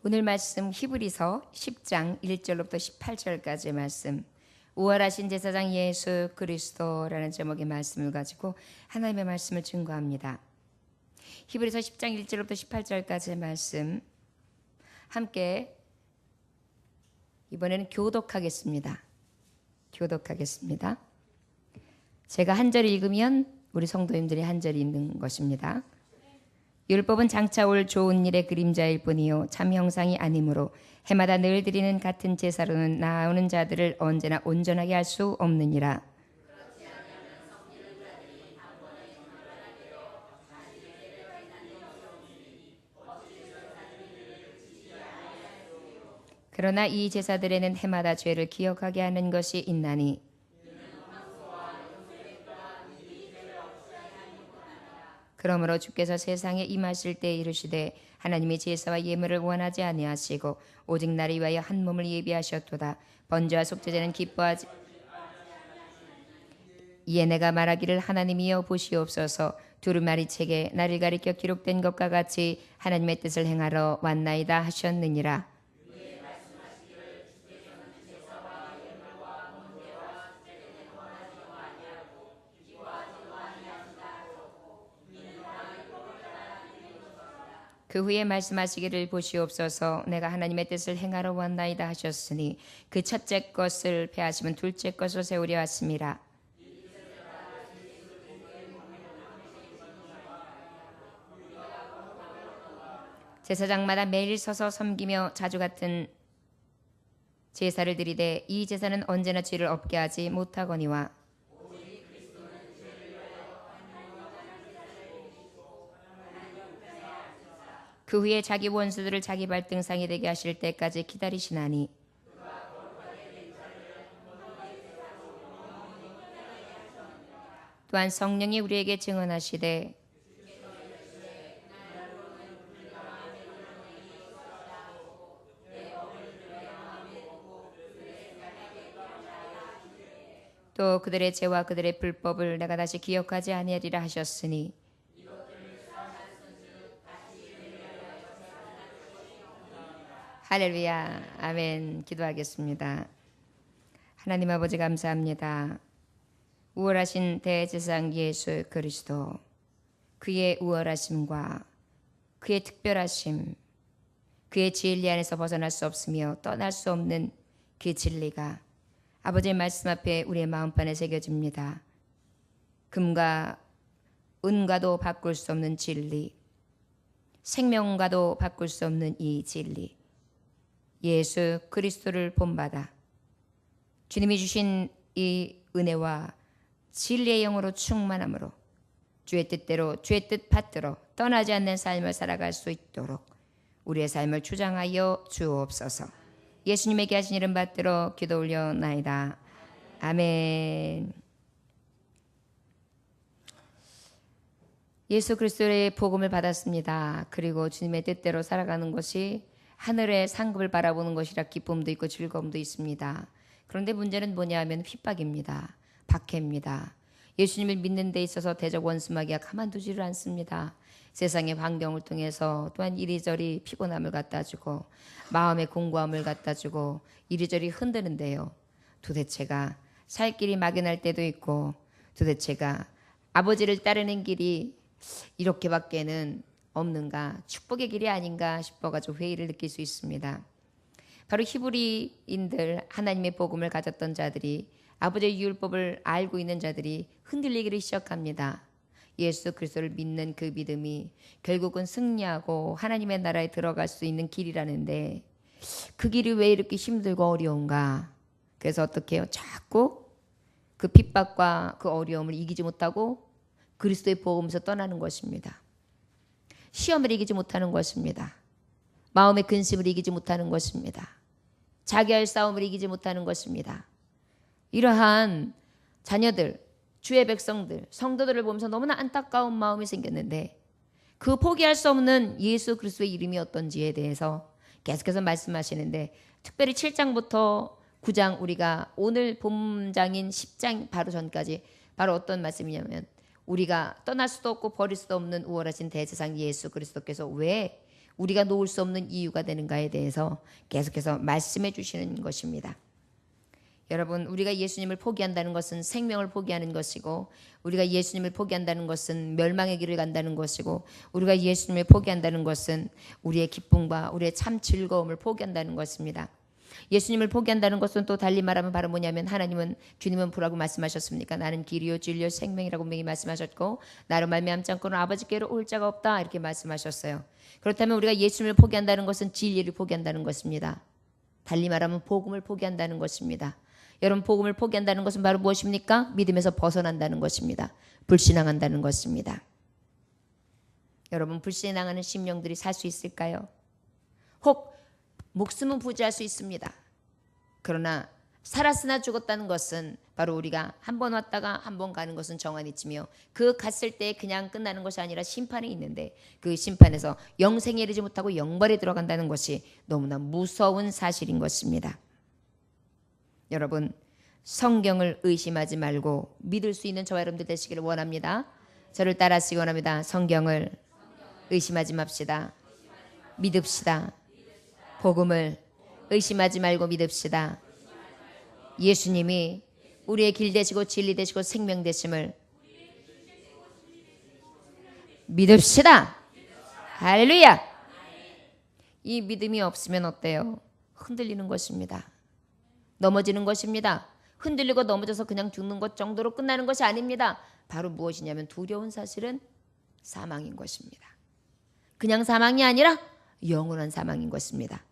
오늘 말씀 히브리서 10장 1절로부터 18절까지의 말씀, 우월하신 제사장 예수 그리스도라는 제목의 말씀을 가지고 하나님의 말씀을 증거합니다. 히브리서 10장 1절로부터 18절까지의 말씀 함께 이번에는 교독하겠습니다. 제가 한 절 읽으면 우리 성도님들이 한 절 읽는 것입니다. 율법은 장차 올 좋은 일의 그림자일 뿐이요 참 형상이 아니므로 해마다 늘 드리는 같은 제사로는 나오는 자들을 언제나 온전하게 할 수 없느니라. 그러나 이 제사들에는 해마다 죄를 기억하게 하는 것이 있나니 그러므로 주께서 세상에 임하실 때 이르시되 하나님이 제사와 예물을 원하지 아니하시고 오직 나를 위하여 한 몸을 예비하셨도다. 번제와 속죄제는 기뻐하지 이에 내가 말하기를 하나님이여 보시옵소서. 두루마리 책에 나를 가리켜 기록된 것과 같이 하나님의 뜻을 행하러 왔나이다 하셨느니라. 그 후에 말씀하시기를 보시옵소서. 내가 하나님의 뜻을 행하러 왔나이다 하셨으니 그 첫째 것을 폐하시면 둘째 것을 세우려 하심이라. 제사장마다 매일 서서 섬기며 자주 같은 제사를 드리되 이 제사는 언제나 죄를 없게 하지 못하거니와 그 후에 자기 원수들을 자기 발등상이 되게 하실 때까지 기다리시나니 또한 성령이 우리에게 증언하시되 또 그들의 죄와 그들의 불법을 내가 다시 기억하지 아니하리라 하셨으니 할렐루야, 아멘. 기도하겠습니다. 하나님 아버지 감사합니다. 우월하신 대제사장 예수 그리스도, 그의 우월하심과 그의 특별하심, 그의 진리 안에서 벗어날 수 없으며 떠날 수 없는 그 진리가 아버지의 말씀 앞에 우리의 마음판에 새겨집니다. 금과 은과도 바꿀 수 없는 진리, 생명과도 바꿀 수 없는 이 진리, 예수 그리스도를 본받아 주님이 주신 이 은혜와 진리의 영으로 충만함으로 주의 뜻대로 주의 뜻 받들어 떠나지 않는 삶을 살아갈 수 있도록 우리의 삶을 주장하여 주옵소서. 예수님에게 하신 이름 받들어 기도 올려나이다. 아멘. 예수 그리스도의 복음을 받았습니다. 그리고 주님의 뜻대로 살아가는 것이 하늘의 상급을 바라보는 것이라 기쁨도 있고 즐거움도 있습니다. 그런데 문제는 뭐냐 하면 핍박입니다. 박해입니다. 예수님을 믿는 데 있어서 대적 원수마귀가 가만두지를 않습니다. 세상의 환경을 통해서 또한 이리저리 피곤함을 갖다 주고 마음의 공고함을 갖다 주고 이리저리 흔드는데요. 도대체가 살 길이 막연할 때도 있고 도대체가 아버지를 따르는 길이 이렇게밖에는 없는가, 축복의 길이 아닌가 싶어가지고 회의를 느낄 수 있습니다. 바로 히브리인들, 하나님의 복음을 가졌던 자들이, 아버지의 율법을 알고 있는 자들이 흔들리기를 시작합니다. 예수 그리스도를 믿는 그 믿음이 결국은 승리하고 하나님의 나라에 들어갈 수 있는 길이라는데 그 길이 왜 이렇게 힘들고 어려운가? 그래서 어떻게 해요? 자꾸 그 핍박과 그 어려움을 이기지 못하고 그리스도의 복음에서 떠나는 것입니다. 시험을 이기지 못하는 것입니다. 마음의 근심을 이기지 못하는 것입니다. 자기와의 싸움을 이기지 못하는 것입니다. 이러한 자녀들, 주의 백성들, 성도들을 보면서 너무나 안타까운 마음이 생겼는데 그 포기할 수 없는 예수 그리스도의 이름이 어떤지에 대해서 계속해서 말씀하시는데 특별히 7장부터 9장 우리가 오늘 본장인 10장 바로 전까지 바로 어떤 말씀이냐면 우리가 떠날 수도 없고 버릴 수도 없는 우월하신 대제사장 예수 그리스도께서 왜 우리가 놓을 수 없는 이유가 되는가에 대해서 계속해서 말씀해 주시는 것입니다. 여러분, 우리가 예수님을 포기한다는 것은 생명을 포기하는 것이고, 우리가 예수님을 포기한다는 것은 멸망의 길을 간다는 것이고, 우리가 예수님을 포기한다는 것은 우리의 기쁨과 우리의 참 즐거움을 포기한다는 것입니다. 예수님을 포기한다는 것은 또 달리 말하면 바로 뭐냐면, 주님은 뭐라고 말씀하셨습니까? 나는 길이요 진리요 생명이라고 분명히 말씀하셨고, 나로 말미암지 않고는 아버지께로 올 자가 없다, 이렇게 말씀하셨어요. 그렇다면 우리가 예수님을 포기한다는 것은 진리를 포기한다는 것입니다. 달리 말하면 복음을 포기한다는 것입니다. 여러분, 복음을 포기한다는 것은 바로 무엇입니까? 믿음에서 벗어난다는 것입니다. 불신앙한다는 것입니다. 여러분, 불신앙하는 심령들이 살 수 있을까요? 혹 목숨은 부지할 수 있습니다. 그러나 살았으나 죽었다는 것은 바로 우리가 한 번 왔다가 한 번 가는 것은 정한이 있으며, 그 갔을 때 그냥 끝나는 것이 아니라 심판이 있는데, 그 심판에서 영생에 이르지 못하고 영벌에 들어간다는 것이 너무나 무서운 사실인 것입니다. 여러분, 성경을 의심하지 말고 믿을 수 있는 저와 여러분들 되시기를 원합니다. 저를 따라하시기 원합니다. 성경을 의심하지 맙시다. 믿읍시다. 복음을 의심하지 말고 믿읍시다. 예수님이 우리의 길 되시고 진리 되시고 생명 되심을 믿읍시다. 할렐루야. 이 믿음이 없으면 어때요? 흔들리는 것입니다. 넘어지는 것입니다. 흔들리고 넘어져서 그냥 죽는 것 정도로 끝나는 것이 아닙니다. 바로 무엇이냐면, 두려운 사실은 사망인 것입니다. 그냥 사망이 아니라 영원한 사망인 것입니다.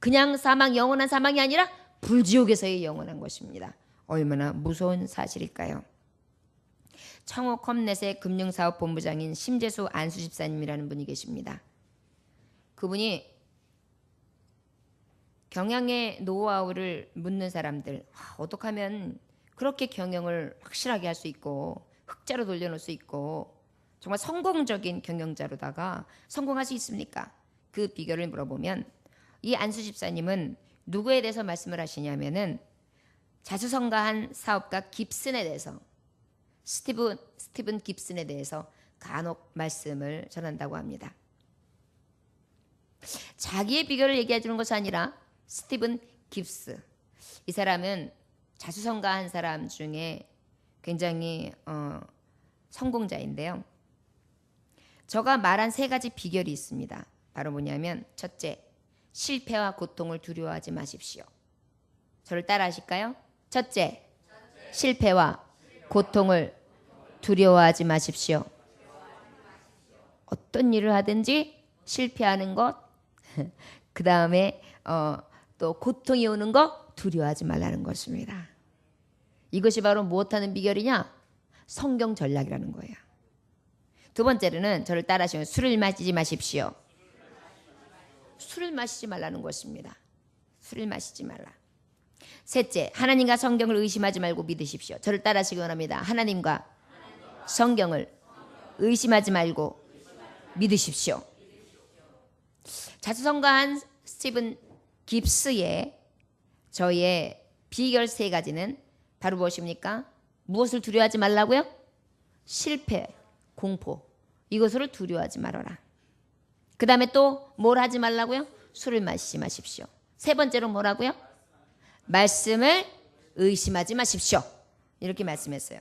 그냥 사망, 영원한 사망이 아니라 불지옥에서의 영원한 것입니다. 얼마나 무서운 사실일까요? 청호 컴넷의 금융사업본부장인 심재수 안수 집사님이라는 분이 계십니다. 그분이 경영의 노하우를 묻는 사람들, 어떻게 하면 그렇게 경영을 확실하게 할 수 있고 흑자로 돌려놓을 수 있고 정말 성공적인 경영자로다가 성공할 수 있습니까? 그 비결을 물어보면, 이 안수 집사님은 누구에 대해서 말씀을 하시냐면은 자수성가한 사업가 깁슨에 대해서, 스티븐 깁슨에 대해서 간혹 말씀을 전한다고 합니다. 자기의 비결을 얘기해 주는 것이 아니라 스티븐 깁스, 이 사람은 자수성가한 사람 중에 굉장히 성공자인데요. 저가 말한 3가지 비결이 있습니다. 바로 뭐냐면, 첫째, 실패와 고통을 두려워하지 마십시오. 저를 따라 하실까요? 첫째, 실패와 고통을 두려워하지 마십시오. 어떤 일을 하든지 실패하는 것, 그 다음에 또 고통이 오는 거 두려워하지 말라는 것입니다. 이것이 바로 무엇하는 비결이냐? 성경 전략이라는 거예요. 두 번째로는 저를 따라하시면, 술을 마시지 마십시오. 술을 마시지 말라는 것입니다. 술을 마시지 말라. 셋째, 하나님과 성경을 의심하지 말고 믿으십시오. 저를 따라하시기 원합니다. 하나님과 성경을 의심하지 말고 믿으십시오. 자수성가한 스티븐 깁스의 저의 비결 3가지는 바로 무엇입니까? 무엇을 두려워하지 말라고요? 실패, 공포, 이것을 두려워하지 말아라. 그 다음에 또 뭘 하지 말라고요? 술을 마시지 마십시오. 3번째로 뭐라고요? 말씀을 의심하지 마십시오. 이렇게 말씀했어요.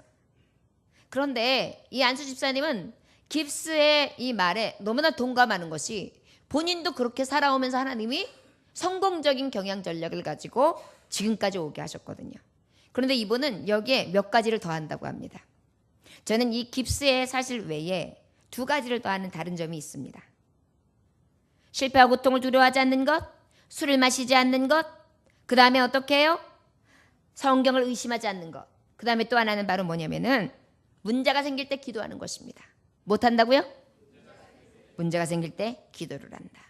그런데 이 안수 집사님은 깁스의 이 말에 너무나 동감하는 것이, 본인도 그렇게 살아오면서 하나님이 성공적인 경영 전략을 가지고 지금까지 오게 하셨거든요. 그런데 이분은 여기에 몇 가지를 더한다고 합니다. 저는 이 깁스의 사실 외에 2가지를 더하는 다른 점이 있습니다. 실패와 고통을 두려워하지 않는 것, 술을 마시지 않는 것, 그 다음에 어떻게 해요? 성경을 의심하지 않는 것. 그 다음에 또 하나는 바로 뭐냐면은 문제가 생길 때 기도하는 것입니다. 못한다고요? 문제가 생길 때 기도를 한다.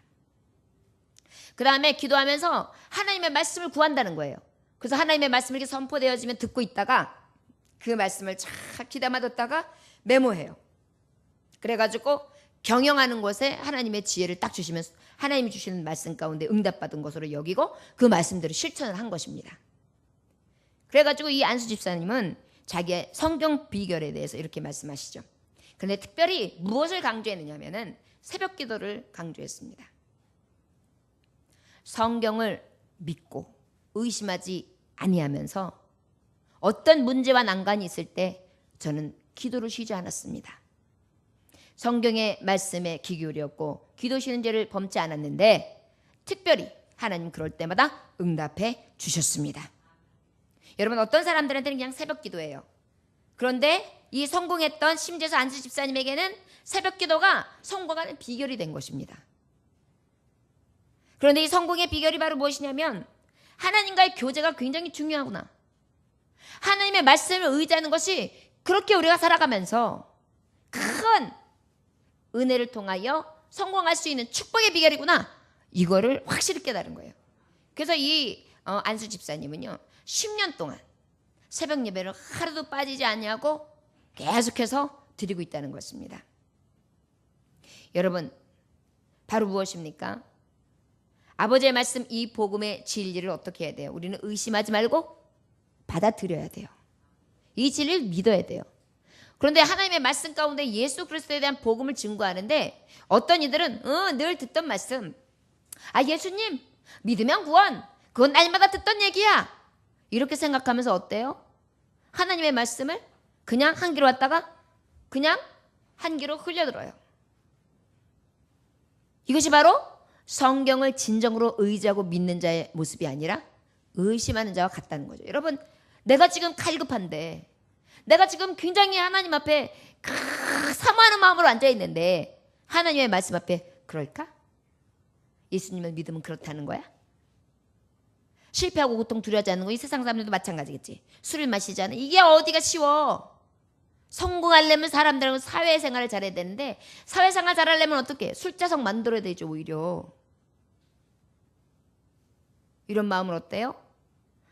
그 다음에 기도하면서 하나님의 말씀을 구한다는 거예요. 그래서 하나님의 말씀이 이렇게 선포되어지면 듣고 있다가 그 말씀을 쫙 귀담아 듣다가 메모해요. 그래가지고 경영하는 것에 하나님의 지혜를 딱 주시면 하나님이 주시는 말씀 가운데 응답받은 것으로 여기고 그 말씀대로 실천을 한 것입니다. 그래가지고 이 안수 집사님은 자기의 성경 비결에 대해서 이렇게 말씀하시죠. 그런데 특별히 무엇을 강조했느냐면은 새벽 기도를 강조했습니다. 성경을 믿고 의심하지 아니하면서 어떤 문제와 난관이 있을 때 저는 기도를 쉬지 않았습니다. 성경의 말씀에 귀 기울였고 기도 쉬는 죄를 범치 않았는데 특별히 하나님 그럴 때마다 응답해 주셨습니다. 여러분, 어떤 사람들한테는 그냥 새벽 기도예요. 그런데 이 성공했던 심재수 안수 집사님에게는 새벽 기도가 성공하는 비결이 된 것입니다. 그런데 이 성공의 비결이 바로 무엇이냐면 하나님과의 교제가 굉장히 중요하구나. 하나님의 말씀을 의지하는 것이 그렇게 우리가 살아가면서 큰 은혜를 통하여 성공할 수 있는 축복의 비결이구나. 이거를 확실히 깨달은 거예요. 그래서 이 안수 집사님은요, 10년 동안 새벽 예배를 하루도 빠지지 않냐고 계속해서 드리고 있다는 것입니다. 여러분, 바로 무엇입니까? 아버지의 말씀, 이 복음의 진리를 어떻게 해야 돼요? 우리는 의심하지 말고 받아들여야 돼요. 이 진리를 믿어야 돼요. 그런데 하나님의 말씀 가운데 예수 그리스도에 대한 복음을 증거하는데 어떤 이들은 늘 듣던 말씀, 예수님 믿으면 구원, 그건 날마다 듣던 얘기야, 이렇게 생각하면서 어때요? 하나님의 말씀을 그냥 한 귀로 왔다가 그냥 한 귀로 흘려들어요. 이것이 바로 성경을 진정으로 의지하고 믿는 자의 모습이 아니라 의심하는 자와 같다는 거죠. 여러분, 내가 지금 갈급한데, 내가 지금 굉장히 하나님 앞에 사모하는 마음으로 앉아있는데 하나님의 말씀 앞에 그럴까? 예수님을 믿으면 그렇다는 거야? 실패하고 고통 두려워하지 않는 거, 이 세상 사람들도 마찬가지겠지. 술을 마시지 않는, 이게 어디가 쉬워? 성공하려면 사람들하고 사회생활을 잘해야 되는데 사회생활 잘하려면 어떻게? 술자석 만들어야 되죠. 오히려 이런 마음은 어때요?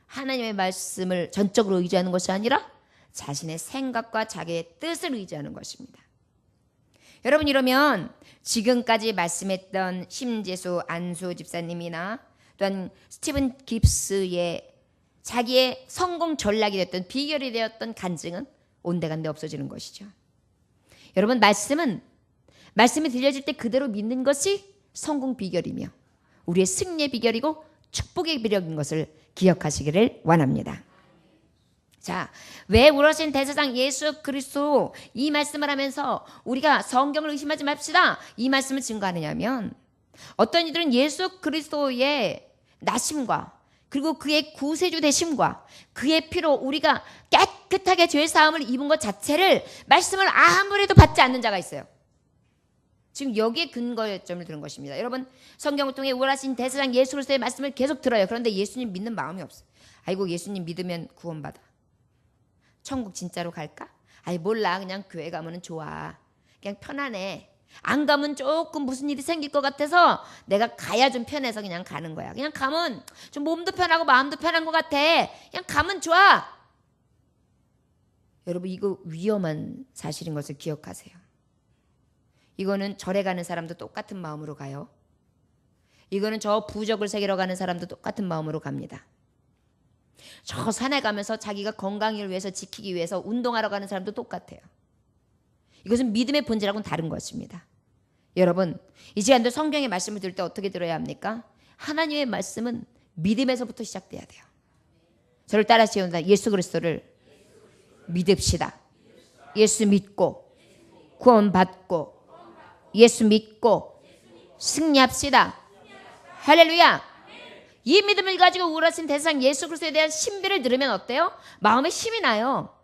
하나님의 말씀을 전적으로 의지하는 것이 아니라 자신의 생각과 자기의 뜻을 의지하는 것입니다. 여러분, 이러면 지금까지 말씀했던 심재수 안수 집사님이나 또한 스티븐 깁스의 자기의 성공 전략이 됐던 비결이 되었던 간증은 온데간데 없어지는 것이죠. 여러분, 말씀이 들려질 때 그대로 믿는 것이 성공 비결이며 우리의 승리의 비결이고 축복의 비결인 것을 기억하시기를 원합니다. 자, 왜 우러신 대제사장 예수 그리스도 이 말씀을 하면서 우리가 성경을 의심하지 맙시다, 이 말씀을 증거하느냐면 어떤 이들은 예수 그리스도의 나심과 그리고 그의 구세주 되심과 그의 피로 우리가 깨끗하게 죄 사함을 입은 것 자체를 말씀을 아무래도 받지 않는 자가 있어요. 지금 여기에 근거점을 두는 것입니다. 여러분, 성경을 통해 우월하신 대제사장 예수 그리스도의 말씀을 계속 들어요. 그런데 예수님 믿는 마음이 없어요. 아이고, 예수님 믿으면 구원받아, 천국 진짜로 갈까? 몰라, 그냥 교회 가면 좋아, 그냥 편안해, 안 가면 조금 무슨 일이 생길 것 같아서 내가 가야 좀 편해서 그냥 가는 거야. 그냥 가면 좀 몸도 편하고 마음도 편한 것 같아, 그냥 가면 좋아. 여러분, 이거 위험한 사실인 것을 기억하세요. 이거는 절에 가는 사람도 똑같은 마음으로 가요. 이거는 저 부적을 새기러 가는 사람도 똑같은 마음으로 갑니다. 저 산에 가면서 자기가 건강을 위해서 지키기 위해서 운동하러 가는 사람도 똑같아요. 이것은 믿음의 본질하고는 다른 것입니다. 여러분, 이 시간도 성경의 말씀을 들을 때 어떻게 들어야 합니까? 하나님의 말씀은 믿음에서부터 시작돼야 돼요. 저를 따라하시온다. 예수 그리스도를 믿읍시다. 예수 믿고 구원받고 예수 믿고 승리합시다. 할렐루야. 이 믿음을 가지고 우월하신 대제사장 예수 그리스도에 대한 신비를 들으면 어때요? 마음에 힘이 나요.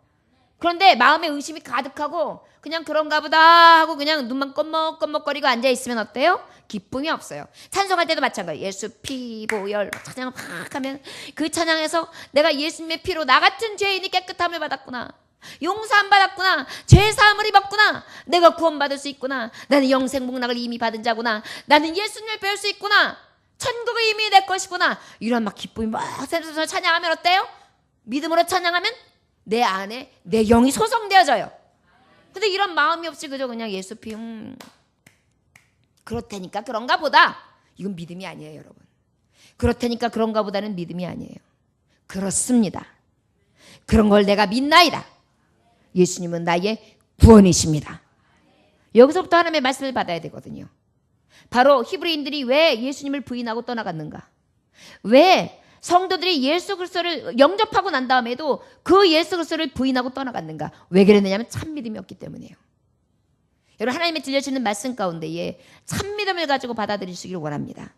그런데 마음에 의심이 가득하고 그냥 그런가 보다 하고 그냥 눈만 껌먹껌먹거리고 앉아있으면 어때요? 기쁨이 없어요. 찬송할 때도 마찬가지예요. 예수 피 보혈 찬양을 막 하면 그 찬양에서 내가 예수님의 피로 나 같은 죄인이 깨끗함을 받았구나, 용서함 받았구나, 죄사함을 입었구나, 내가 구원받을 수 있구나, 나는 영생 복락을 이미 받은 자구나, 나는 예수님을 배울 수 있구나, 천국의 이미 내 것이구나, 이런 막 기쁨이 막 새면서 찬양하면 어때요? 믿음으로 찬양하면 내 안에 내 영이 소성되어져요. 근데 이런 마음이 없이 그저 그냥 예수 피 그렇다니까 그런가 보다, 이건 믿음이 아니에요. 여러분, 그렇다니까 그런가 보다는 믿음이 아니에요. 그렇습니다. 그런 걸 내가 믿나이다. 예수님은 나의 구원이십니다. 여기서부터 하나님의 말씀을 받아야 되거든요. 바로 히브리인들이 왜 예수님을 부인하고 떠나갔는가? 왜 성도들이 예수 그리스도를 영접하고 난 다음에도 그 예수 그리스도를 부인하고 떠나갔는가? 왜 그랬느냐면 참믿음이 없기 때문이에요. 여러분, 하나님의 들려주는 말씀 가운데에 참믿음을 가지고 받아들이시기를 원합니다.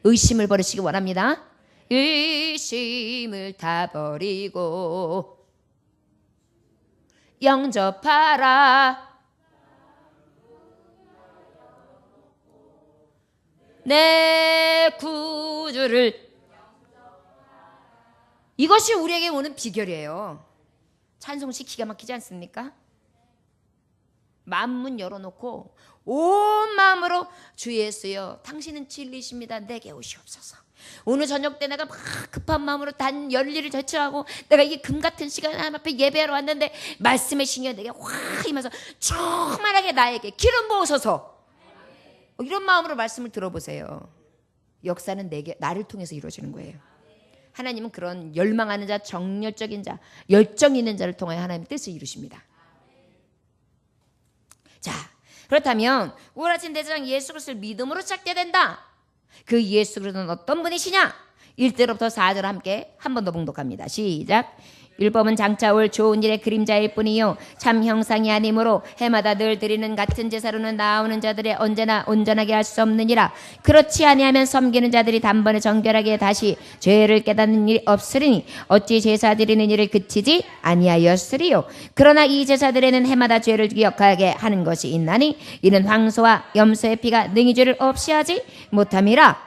의심을 버리시기 원합니다. 의심을 다 버리고 영접하라. 내 구주를. 이것이 우리에게 오는 비결이에요. 찬송시 기가 막히지 않습니까? 만문 열어놓고 온 마음으로 주 예수여 당신은 진리십니다. 내게 오시옵소서. 오늘 저녁 때 내가 막 급한 마음으로 단 열일을 제쳐하고 내가 이 금 같은 시간 하나님 앞에 예배하러 왔는데 말씀의 신이 내게 확 임해서 충만하게 나에게 기름 부으소서. 이런 마음으로 말씀을 들어보세요. 역사는 나를 통해서 이루어지는 거예요. 하나님은 그런 열망하는 자, 정열적인 자, 열정 있는 자를 통하여 하나님의 뜻을 이루십니다. 자, 그렇다면 우월하신 대제사장 예수 그리스도를 믿음으로 찾게 된다. 그 예수 그리스도는 어떤 분이시냐? 1절부터 4절 함께 한 번 더 봉독합니다. 시작. 율법은 장차 올 좋은 일의 그림자일 뿐이요 참 형상이 아니므로 해마다 늘 드리는 같은 제사로는 나오는 자들의 언제나 온전하게 할 수 없느니라. 그렇지 아니하면 섬기는 자들이 단번에 정결하게 다시 죄를 깨닫는 일이 없으리니 어찌 제사 드리는 일을 그치지 아니하였으리요. 그러나 이 제사들에는 해마다 죄를 기억하게 하는 것이 있나니 이는 황소와 염소의 피가 능히 죄를 없이 하지 못함이라.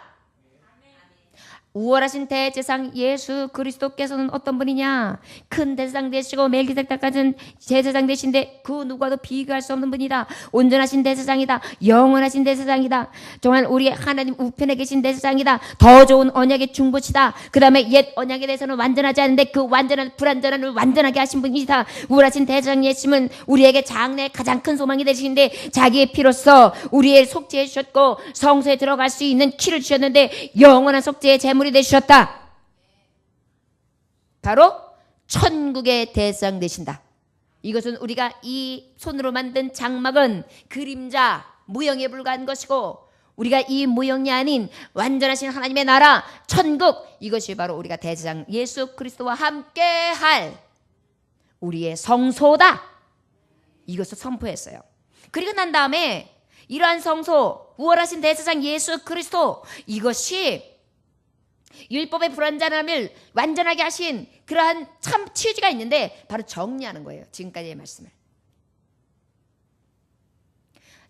우월하신 대제사장 예수 그리스도께서는 어떤 분이냐? 큰 대제사장 되시고 멜기세덱 같은 제사장 되신데 그 누구와도 비교할 수 없는 분이다. 온전하신 대제사장이다. 영원하신 대제사장이다. 정말 우리 하나님 우편에 계신 대제사장이다. 더 좋은 언약의 중보시다. 그 다음에 옛 언약에 대해서는 완전하지 않은데 그 완전한 불완전한을 완전하게 하신 분이다. 우월하신 대제사장 예수님은 우리에게 장래의 가장 큰 소망이 되시는데 자기의 피로써 우리의 속죄해 주셨고 성소에 들어갈 수 있는 키를 주셨는데 영원한 속죄의 제물이 되셨다. 바로 천국의 대제사장 되신다. 이것은 우리가 이 손으로 만든 장막은 그림자, 무형에 불과한 것이고 우리가 이 무형이 아닌 완전하신 하나님의 나라, 천국, 이것이 바로 우리가 대제사장 예수 그리스도와 함께할 우리의 성소다. 이것을 선포했어요. 그리고 난 다음에 이러한 성소, 우월하신 대제사장 예수 그리스도, 이것이 율법의 불완전함을 완전하게 하신 그러한 참 취지가 있는데 바로 정리하는 거예요. 지금까지의 말씀을.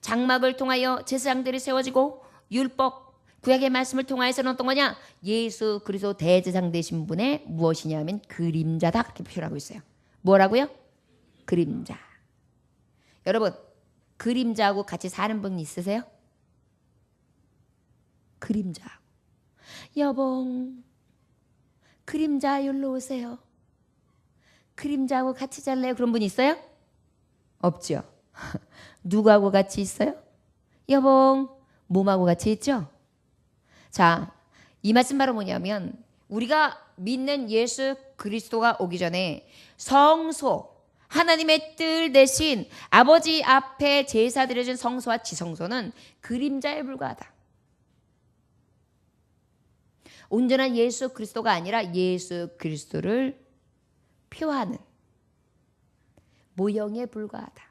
장막을 통하여 제사장들이 세워지고 율법, 구약의 말씀을 통하여서는 어떤 거냐? 예수 그리스도 대제사장 되신 분의 무엇이냐 하면 그림자다. 그렇게 표현하고 있어요. 뭐라고요? 그림자. 여러분, 그림자하고 같이 사는 분 있으세요? 그림자. 여봉, 그림자 여기로 오세요. 그림자하고 같이 잘래요? 그런 분 있어요? 없죠. 누구하고 같이 있어요? 여봉, 몸하고 같이 있죠? 자, 이 말씀 바로 뭐냐면 우리가 믿는 예수 그리스도가 오기 전에 성소, 하나님의 뜰 대신 아버지 앞에 제사 드려진 성소와 지성소는 그림자에 불과하다. 온전한 예수 그리스도가 아니라 예수 그리스도를 표하는 모형에 불과하다.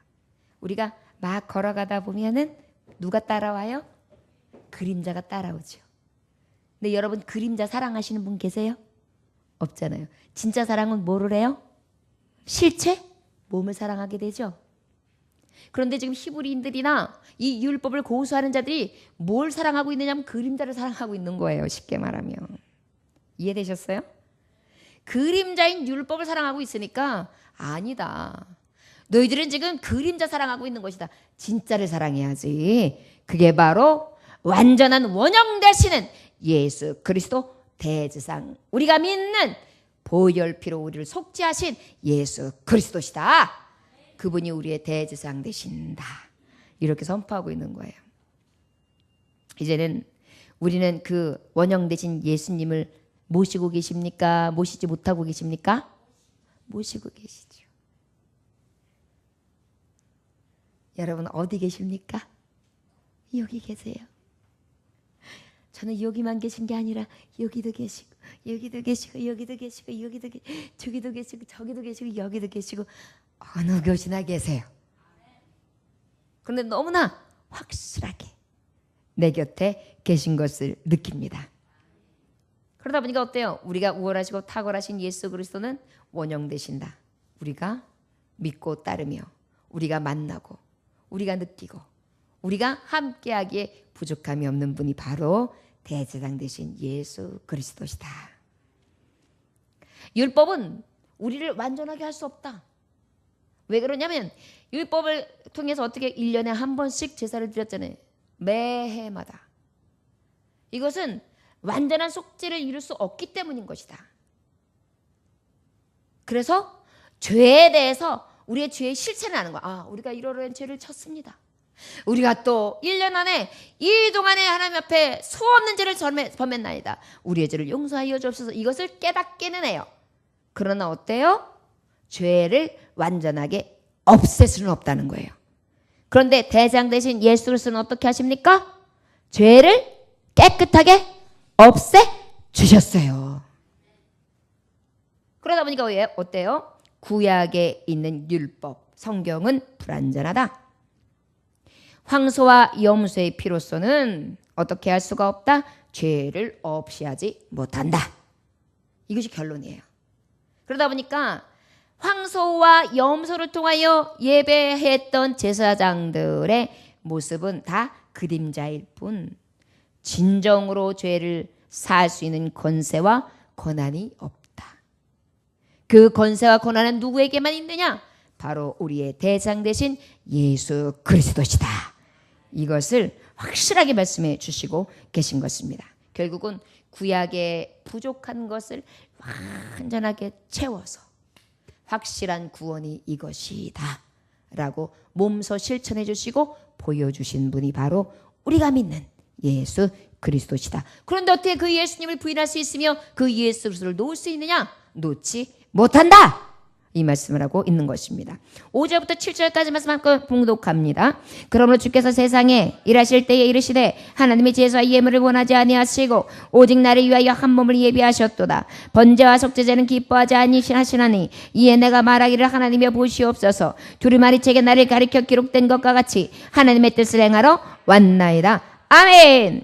우리가 막 걸어가다 보면은 누가 따라와요? 그림자가 따라오죠. 근데 여러분 그림자 사랑하시는 분 계세요? 없잖아요. 진짜 사랑은 뭐를 해요? 실체? 몸을 사랑하게 되죠. 그런데 지금 히브리인들이나 이 율법을 고수하는 자들이 뭘 사랑하고 있느냐면 그림자를 사랑하고 있는 거예요. 쉽게 말하면. 이해되셨어요? 그림자인 율법을 사랑하고 있으니까 아니다. 너희들은 지금 그림자 사랑하고 있는 것이다. 진짜를 사랑해야지. 그게 바로 완전한 원형 되시는 예수 그리스도 대제사장. 우리가 믿는 보혈피로 우리를 속죄하신 예수 그리스도시다. 그분이 우리의 대제사장 되신다. 이렇게 선포하고 있는 거예요. 이제는 우리는 그 원형 되신 예수님을 모시고 계십니까? 모시지 못하고 계십니까? 모시고 계시죠. 여러분 어디 계십니까? 여기 계세요. 저는 여기만 계신 게 아니라 여기도 계시고 여기도 계시고 여기도 계시고 여기도 저기도 계시고 저기도 계시고 여기도 계시고 어느 곳이나 계세요. 그런데 너무나 확실하게 내 곁에 계신 것을 느낍니다. 그러다 보니까 어때요? 우리가 우월하시고 탁월하신 예수 그리스도는 원형되신다. 우리가 믿고 따르며 우리가 만나고 우리가 느끼고 우리가 함께하기에 부족함이 없는 분이 바로 대제사장 되신 예수 그리스도시다. 율법은 우리를 완전하게 할 수 없다. 왜 그러냐면 율법을 통해서 어떻게 1년에 한 번씩 제사를 드렸잖아요. 매해마다. 이것은 완전한 속죄를 이룰 수 없기 때문인 것이다. 그래서 죄에 대해서 우리의 죄의 실체를 아는 거야. 아, 우리가 이러한 죄를 쳤습니다. 우리가 또 1년 안에 이 동안에 하나님 앞에 수없는 죄를 범했나이다. 우리의 죄를 용서하여 주옵소서. 이것을 깨닫게는 해요. 그러나 어때요? 죄를 완전하게 없앨 수는 없다는 거예요. 그런데 대장 대신 예수 그리스도는 어떻게 하십니까? 죄를 깨끗하게 없애 주셨어요. 그러다 보니까 왜 어때요? 구약에 있는 율법, 성경은 불완전하다. 황소와 염소의 피로서는 어떻게 할 수가 없다? 죄를 없이 하지 못한다. 이것이 결론이에요. 그러다 보니까 황소와 염소를 통하여 예배했던 제사장들의 모습은 다 그림자일 뿐 진정으로 죄를 사할 수 있는 권세와 권한이 없다. 그 권세와 권한은 누구에게만 있느냐? 바로 우리의 대장 되신 예수 그리스도시다. 이것을 확실하게 말씀해 주시고 계신 것입니다. 결국은 구약의 부족한 것을 완전하게 채워서 확실한 구원이 이것이다 라고 몸소 실천해 주시고 보여주신 분이 바로 우리가 믿는 예수 그리스도시다. 그런데 어떻게 그 예수님을 부인할 수 있으며 그 예수 그리스도를 놓을 수 있느냐? 놓지 못한다. 이 말씀을 하고 있는 것입니다. 5절부터 7절까지 말씀 함께 봉독합니다. 그러므로 주께서 세상에 일하실 때에 이르시되 하나님의 제사와 예물을 원하지 아니하시고 오직 나를 위하여 한 몸을 예비하셨도다. 번제와 속죄제는 기뻐하지 아니하시나니 이에 내가 말하기를 하나님이여 보시옵소서. 두루마리 책에 나를 가리켜 기록된 것과 같이 하나님의 뜻을 행하러 왔나이다. 아멘.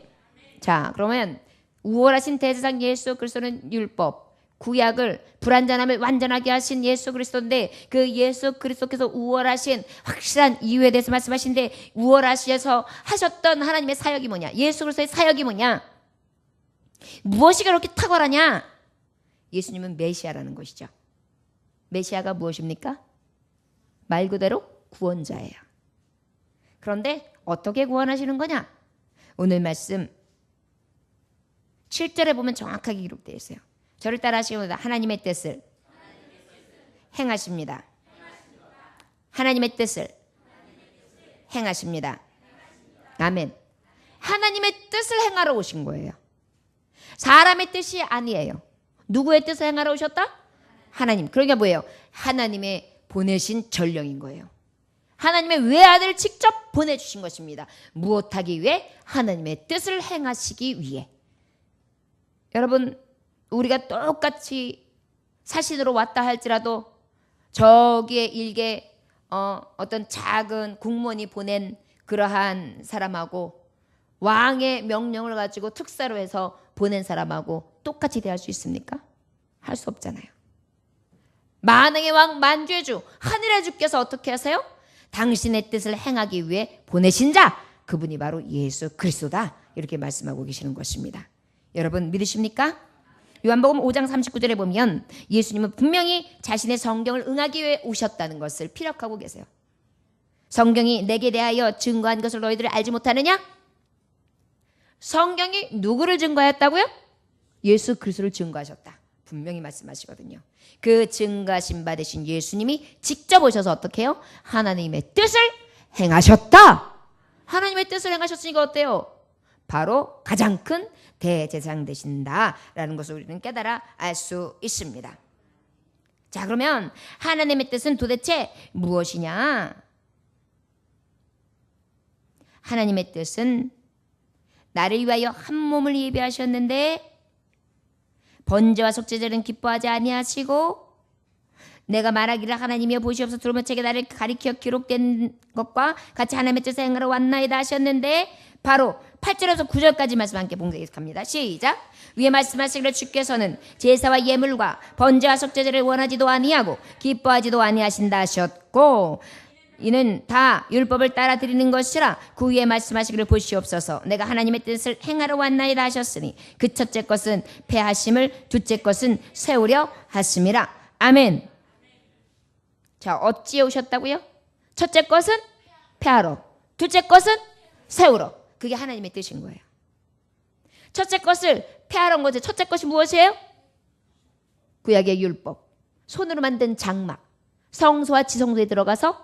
자, 그러면 우월하신 대제사장 예수 그리스도는 율법 구약을 불완전함을 완전하게 하신 예수 그리스도인데 그 예수 그리스도께서 우월하신 확실한 이유에 대해서 말씀하시는데 우월하셔서 하셨던 하나님의 사역이 뭐냐? 예수 그리스도의 사역이 뭐냐? 무엇이 그렇게 탁월하냐? 예수님은 메시아라는 것이죠. 메시아가 무엇입니까? 말 그대로 구원자예요. 그런데 어떻게 구원하시는 거냐? 오늘 말씀 7절에 보면 정확하게 기록되어 있어요. 저를 따라 하시옵소서. 하나님의 뜻을 행하십니다. 하나님의 뜻을 행하십니다. 아멘. 하나님의 뜻을 행하러 오신 거예요. 사람의 뜻이 아니에요. 누구의 뜻을 행하러 오셨다? 하나님. 그러니까 뭐예요? 하나님의 보내신 전령인 거예요. 하나님의 외아들을 직접 보내주신 것입니다. 무엇하기 위해? 하나님의 뜻을 행하시기 위해. 여러분 우리가 똑같이 사신으로 왔다 할지라도 저기에 일개 어떤 작은 공무원이 보낸 그러한 사람하고 왕의 명령을 가지고 특사로 해서 보낸 사람하고 똑같이 대할 수 있습니까? 할 수 없잖아요. 만왕의 왕 만주의 주 하늘의 주께서 어떻게 하세요? 당신의 뜻을 행하기 위해 보내신 자 그분이 바로 예수 그리스도다 이렇게 말씀하고 계시는 것입니다. 여러분 믿으십니까? 요한복음 5장 39절에 보면 예수님은 분명히 자신의 성경을 응하기 위해 오셨다는 것을 피력하고 계세요. 성경이 내게 대하여 증거한 것을 너희들이 알지 못하느냐? 성경이 누구를 증거하였다고요? 예수 그리스도를 증거하셨다. 분명히 말씀하시거든요. 그 증거하신 바 되신 예수님이 직접 오셔서 어떻게 해요? 하나님의 뜻을 행하셨다. 하나님의 뜻을 행하셨으니까 어때요? 바로 가장 큰 대제사장 되신다라는 것을 우리는 깨달아 알 수 있습니다. 자, 그러면 하나님의 뜻은 도대체 무엇이냐? 하나님의 뜻은 나를 위하여 한 몸을 예비하셨는데 번제와 속죄제는 기뻐하지 아니하시고 내가 말하기를 하나님이여 보시옵소서 두루마리 책에 나를 가리켜 기록된 것과 같이 하나님의 뜻을 행하러 왔나이다 하셨는데 바로 8절에서 9절까지 말씀 함께 봉독합니다. 시작. 위에 말씀하시기를 주께서는 제사와 예물과 번제와 속죄제를 원하지도 아니하고 기뻐하지도 아니하신다 하셨고 이는 다 율법을 따라 드리는 것이라 그 위에 말씀하시기를 보시옵소서 내가 하나님의 뜻을 행하러 왔나이다 하셨으니 그 첫째 것은 폐하심을 둘째 것은 세우려 하심이라. 아멘. 자, 어찌에 오셨다고요? 첫째 것은 폐하러, 둘째 것은 세우러. 그게 하나님의 뜻인 거예요. 첫째 것을 폐하러 온 거죠. 첫째 것이 무엇이에요? 구약의 율법, 손으로 만든 장막, 성소와 지성소에 들어가서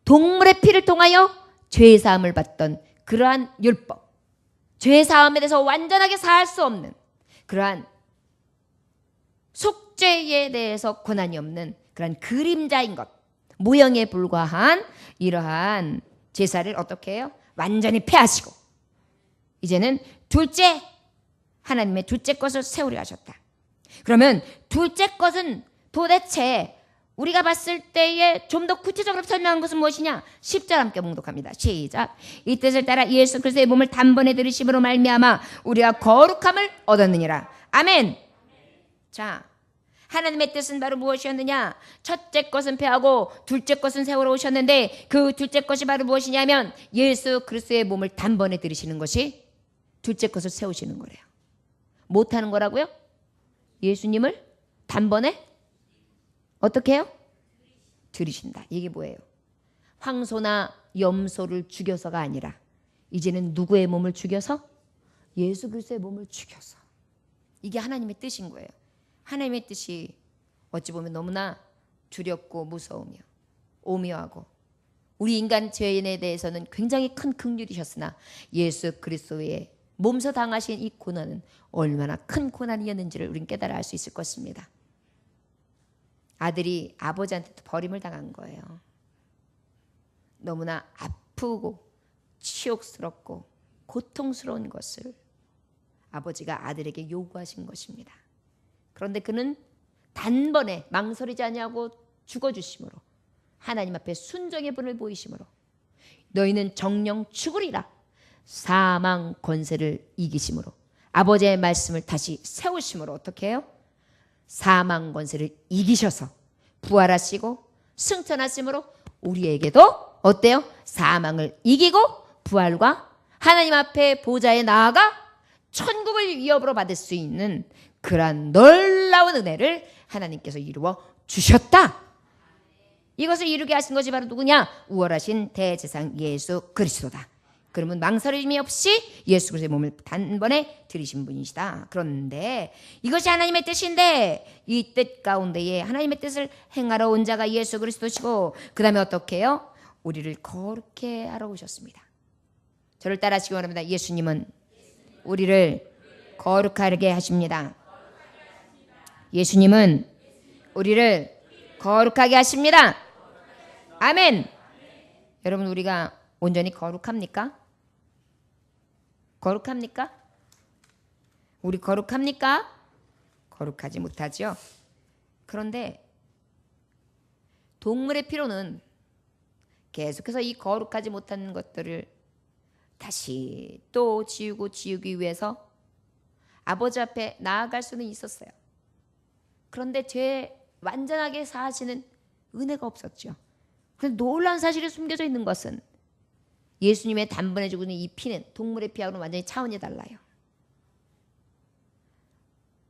동물의 피를 통하여 죄사함을 받던 그러한 율법, 죄사함에 대해서 완전하게 살 수 없는 그러한 속죄에 대해서 권한이 없는 그러한 그림자인 것, 모형에 불과한 이러한 제사를 어떻게 해요? 완전히 폐하시고 이제는 둘째, 하나님의 둘째 것을 세우려 하셨다. 그러면 둘째 것은 도대체 우리가 봤을 때에 좀 더 구체적으로 설명한 것은 무엇이냐? 10절 함께 봉독합니다. 시작. 이 뜻을 따라 예수 그리스도의 몸을 단번에 들으심으로 말미암아 우리가 거룩함을 얻었느니라. 아멘. 자, 하나님의 뜻은 바로 무엇이었느냐? 첫째 것은 폐하고 둘째 것은 세우러 오셨는데 그 둘째 것이 바로 무엇이냐면 예수 그리스도의 몸을 단번에 들으시는 것이 둘째 것을 세우시는 거래요. 못하는 거라고요? 예수님을 단번에 어떻게 해요? 들이신다. 이게 뭐예요? 황소나 염소를 죽여서가 아니라 이제는 누구의 몸을 죽여서? 예수 그리스도의 몸을 죽여서. 이게 하나님의 뜻인 거예요. 하나님의 뜻이 어찌 보면 너무나 두렵고 무서우며 오묘하고 우리 인간 죄인에 대해서는 굉장히 큰 긍휼이셨으나 예수 그리스도의 몸소 당하신 이 고난은 얼마나 큰 고난이었는지를 우리는 깨달아 알 수 있을 것입니다. 아들이 아버지한테 버림을 당한 거예요. 너무나 아프고 치욕스럽고 고통스러운 것을 아버지가 아들에게 요구하신 것입니다. 그런데 그는 단번에 망설이지 아니하고 죽어주심으로 하나님 앞에 순종의 분을 보이심으로 너희는 정령 죽으리라 사망 권세를 이기심으로 아버지의 말씀을 다시 세우심으로 어떻게 해요? 사망 권세를 이기셔서 부활하시고 승천하심으로 우리에게도 어때요? 사망을 이기고 부활과 하나님 앞에 보좌에 나아가 천국을 위협으로 받을 수 있는 그러한 놀라운 은혜를 하나님께서 이루어 주셨다. 이것을 이루게 하신 것이 바로 누구냐? 우월하신 대제사장 예수 그리스도다. 그러면 망설임이 없이 예수 그리스도의 몸을 단번에 들이신 분이시다. 그런데 이것이 하나님의 뜻인데 이 뜻 가운데에 하나님의 뜻을 행하러 온 자가 예수 그리스도시고 그 다음에 어떻게 해요? 우리를 거룩해 하러 오셨습니다. 저를 따라하시기 원합니다. 예수님은 우리를 거룩하게 하십니다. 예수님은 우리를 거룩하게 하십니다. 아멘. 여러분 우리가 온전히 거룩합니까? 거룩합니까? 우리 거룩합니까? 거룩하지 못하죠. 그런데 동물의 피로는 계속해서 이 거룩하지 못한 것들을 다시 또 지우기 위해서 아버지 앞에 나아갈 수는 있었어요. 그런데 죄 완전하게 사하시는 은혜가 없었죠. 그런데 놀라운 사실이 숨겨져 있는 것은 예수님의 단번에 죽은 이 피는 동물의 피하고는 완전히 차원이 달라요.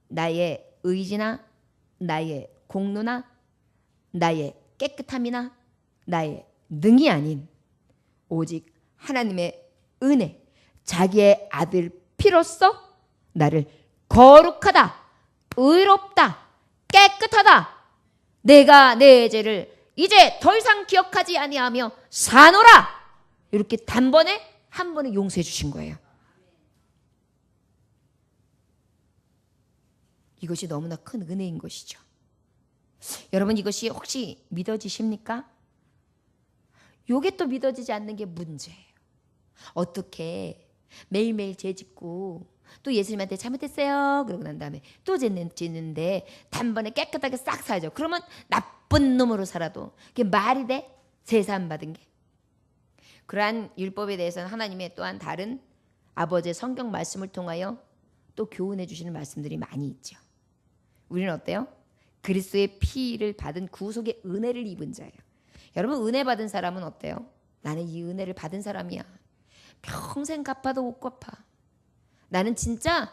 나의 의지나 나의 공로나 나의 깨끗함이나 나의 능이 아닌 오직 하나님의 은혜, 자기의 아들 피로써 나를 거룩하다, 의롭다, 깨끗하다. 내가 내 죄를 이제 더 이상 기억하지 아니하며 사노라. 이렇게 단번에 한 번에 용서해 주신 거예요. 이것이 너무나 큰 은혜인 것이죠. 여러분 이것이 혹시 믿어지십니까? 이게 또 믿어지지 않는 게 문제예요. 어떻게 매일매일 죄 짓고 또 예수님한테 잘못했어요 그러고 난 다음에 또 짓는데 단번에 깨끗하게 싹 살죠. 그러면 나쁜 놈으로 살아도 그게 말이 돼? 제사함 받은 게. 그러한 율법에 대해서는 하나님의 또한 다른 아버지의 성경 말씀을 통하여 또 교훈해 주시는 말씀들이 많이 있죠. 우리는 어때요? 그리스도의 피를 받은 구속의 은혜를 입은 자예요. 여러분 은혜 받은 사람은 어때요? 나는 이 은혜를 받은 사람이야. 평생 갚아도 못 갚아. 나는 진짜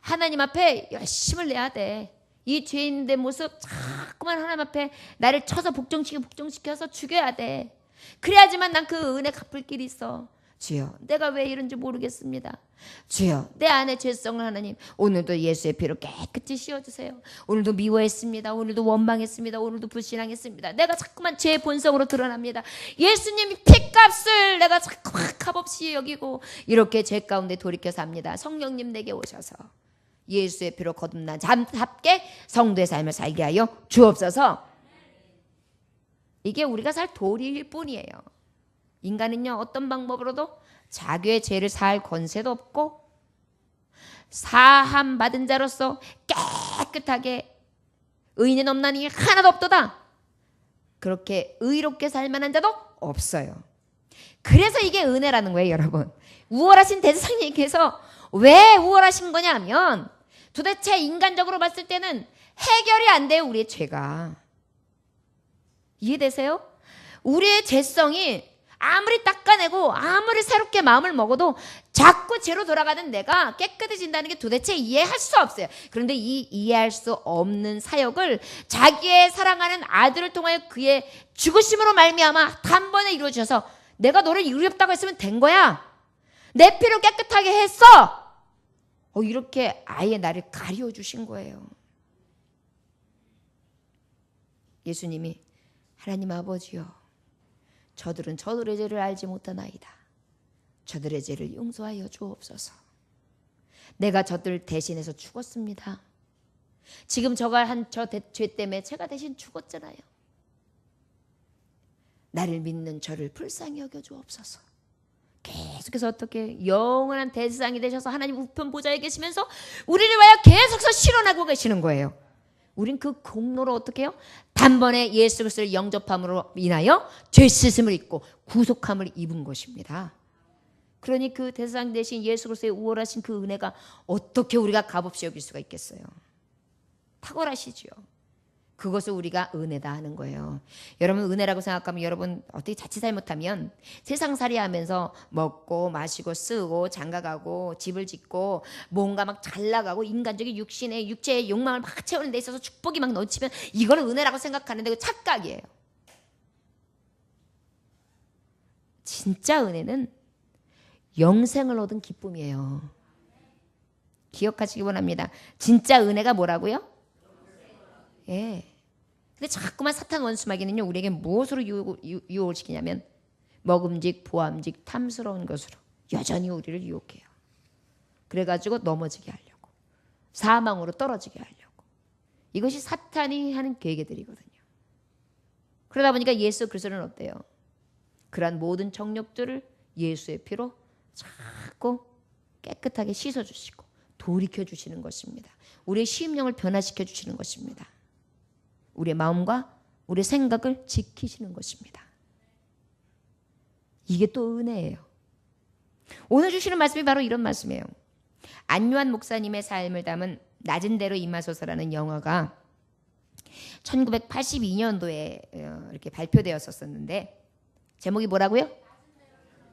하나님 앞에 열심을 내야 돼. 이 죄인의 모습 자꾸만 하나님 앞에 나를 쳐서 복종시켜서 죽여야 돼. 그래야지만 난 그 은혜 갚을 길이 있어. 주여 내가 왜 이런지 모르겠습니다. 주여 내 안에 죄성을 하나님 오늘도 예수의 피로 깨끗이 씻어주세요. 오늘도 미워했습니다. 오늘도 원망했습니다. 오늘도 불신앙했습니다. 내가 자꾸만 제 본성으로 드러납니다. 예수님이 피값을 내가 자꾸만 값없이 여기고 이렇게 죄 가운데 돌이켜 삽니다. 성령님 내게 오셔서 예수의 피로 거듭난 잠답게 성도의 삶을 살게 하여 주옵소서. 이게 우리가 살 도리일 뿐이에요. 인간은요 어떤 방법으로도 자기의 죄를 사할 권세도 없고 사함 받은 자로서 깨끗하게 의인은 없나니 하나도 없도다. 그렇게 의롭게 살 만한 자도 없어요. 그래서 이게 은혜라는 거예요, 여러분. 우월하신 대제사장님께서 왜 우월하신 거냐 하면 도대체 인간적으로 봤을 때는 해결이 안 돼요, 우리의 죄가. 이해되세요? 우리의 죄성이 아무리 닦아내고 아무리 새롭게 마음을 먹어도 자꾸 죄로 돌아가는 내가 깨끗해진다는 게 도대체 이해할 수 없어요. 그런데 이 이해할 수 없는 사역을 자기의 사랑하는 아들을 통하여 그의 죽으심으로 말미암아 단번에 이루어 주셔서 내가 너를 의롭다고 했으면 된 거야. 내 피로 깨끗하게 했어. 이렇게 아예 나를 가리워 주신 거예요. 예수님이 하나님 아버지요 저들은 저들의 죄를 알지 못하나이다. 저들의 죄를 용서하여 주옵소서. 내가 저들 대신해서 죽었습니다. 지금 저가 한 저 죄 때문에 제가 대신 죽었잖아요. 나를 믿는 저를 불쌍히 여겨 주옵소서. 계속해서 어떻게 영원한 대제사장이 되셔서 하나님 우편 보좌에 계시면서 우리를 위하여 계속해서 실현하고 계시는 거예요. 우린 그 공로로 어떻게 해요? 단번에 예수 그리스도를 영접함으로 인하여 죄 씻음을 입고 구속함을 입은 것입니다. 그러니 그 대제사장 대신 예수 그리스도의 우월하신 그 은혜가 어떻게 우리가 값없이 여길 수가 있겠어요? 탁월하시죠. 그것을 우리가 은혜다 하는 거예요. 여러분 은혜라고 생각하면 여러분 어떻게 자칫 잘못하면 세상살이 하면서 먹고 마시고 쓰고 장가가고 집을 짓고 뭔가 막 잘 나가고 인간적인 육체의 욕망을 막 채우는 데 있어서 축복이 막 넘치면 이거는 은혜라고 생각하는데 그 착각이에요. 진짜 은혜는 영생을 얻은 기쁨이에요. 기억하시기 원합니다. 진짜 은혜가 뭐라고요? 예. 근데 자꾸만 사탄 원수 마귀는요 우리에게 무엇으로 유혹을 시키냐면 먹음직, 보암직, 탐스러운 것으로 여전히 우리를 유혹해요. 그래가지고 넘어지게 하려고 사망으로 떨어지게 하려고 이것이 사탄이 하는 계획들이거든요. 그러다 보니까 예수 그리스도는 어때요? 그러한 모든 정욕들을 예수의 피로 자꾸 깨끗하게 씻어주시고 돌이켜주시는 것입니다. 우리의 심령을 변화시켜 주시는 것입니다. 우리의 마음과 우리의 생각을 지키시는 것입니다. 이게 또 은혜예요. 오늘 주시는 말씀이 바로 이런 말씀이에요. 안요한 목사님의 삶을 담은 낮은 대로 임하소서라는 영화가 1982년도에 이렇게 발표되었었는데 제목이 뭐라고요?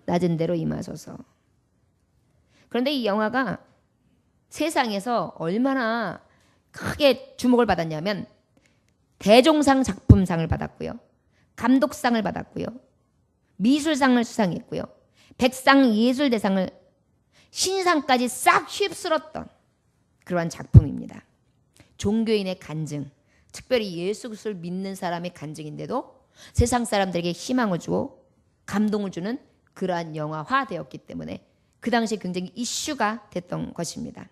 낮은 대로 임하소서. 그런데 이 영화가 세상에서 얼마나 크게 주목을 받았냐면 대종상 작품상을 받았고요. 감독상을 받았고요. 미술상을 수상했고요. 백상예술대상을 신상까지 싹 휩쓸었던 그러한 작품입니다. 종교인의 간증, 특별히 예수 그리스도를 믿는 사람의 간증인데도 세상 사람들에게 희망을 주고 감동을 주는 그러한 영화화되었기 때문에 그 당시에 굉장히 이슈가 됐던 것입니다.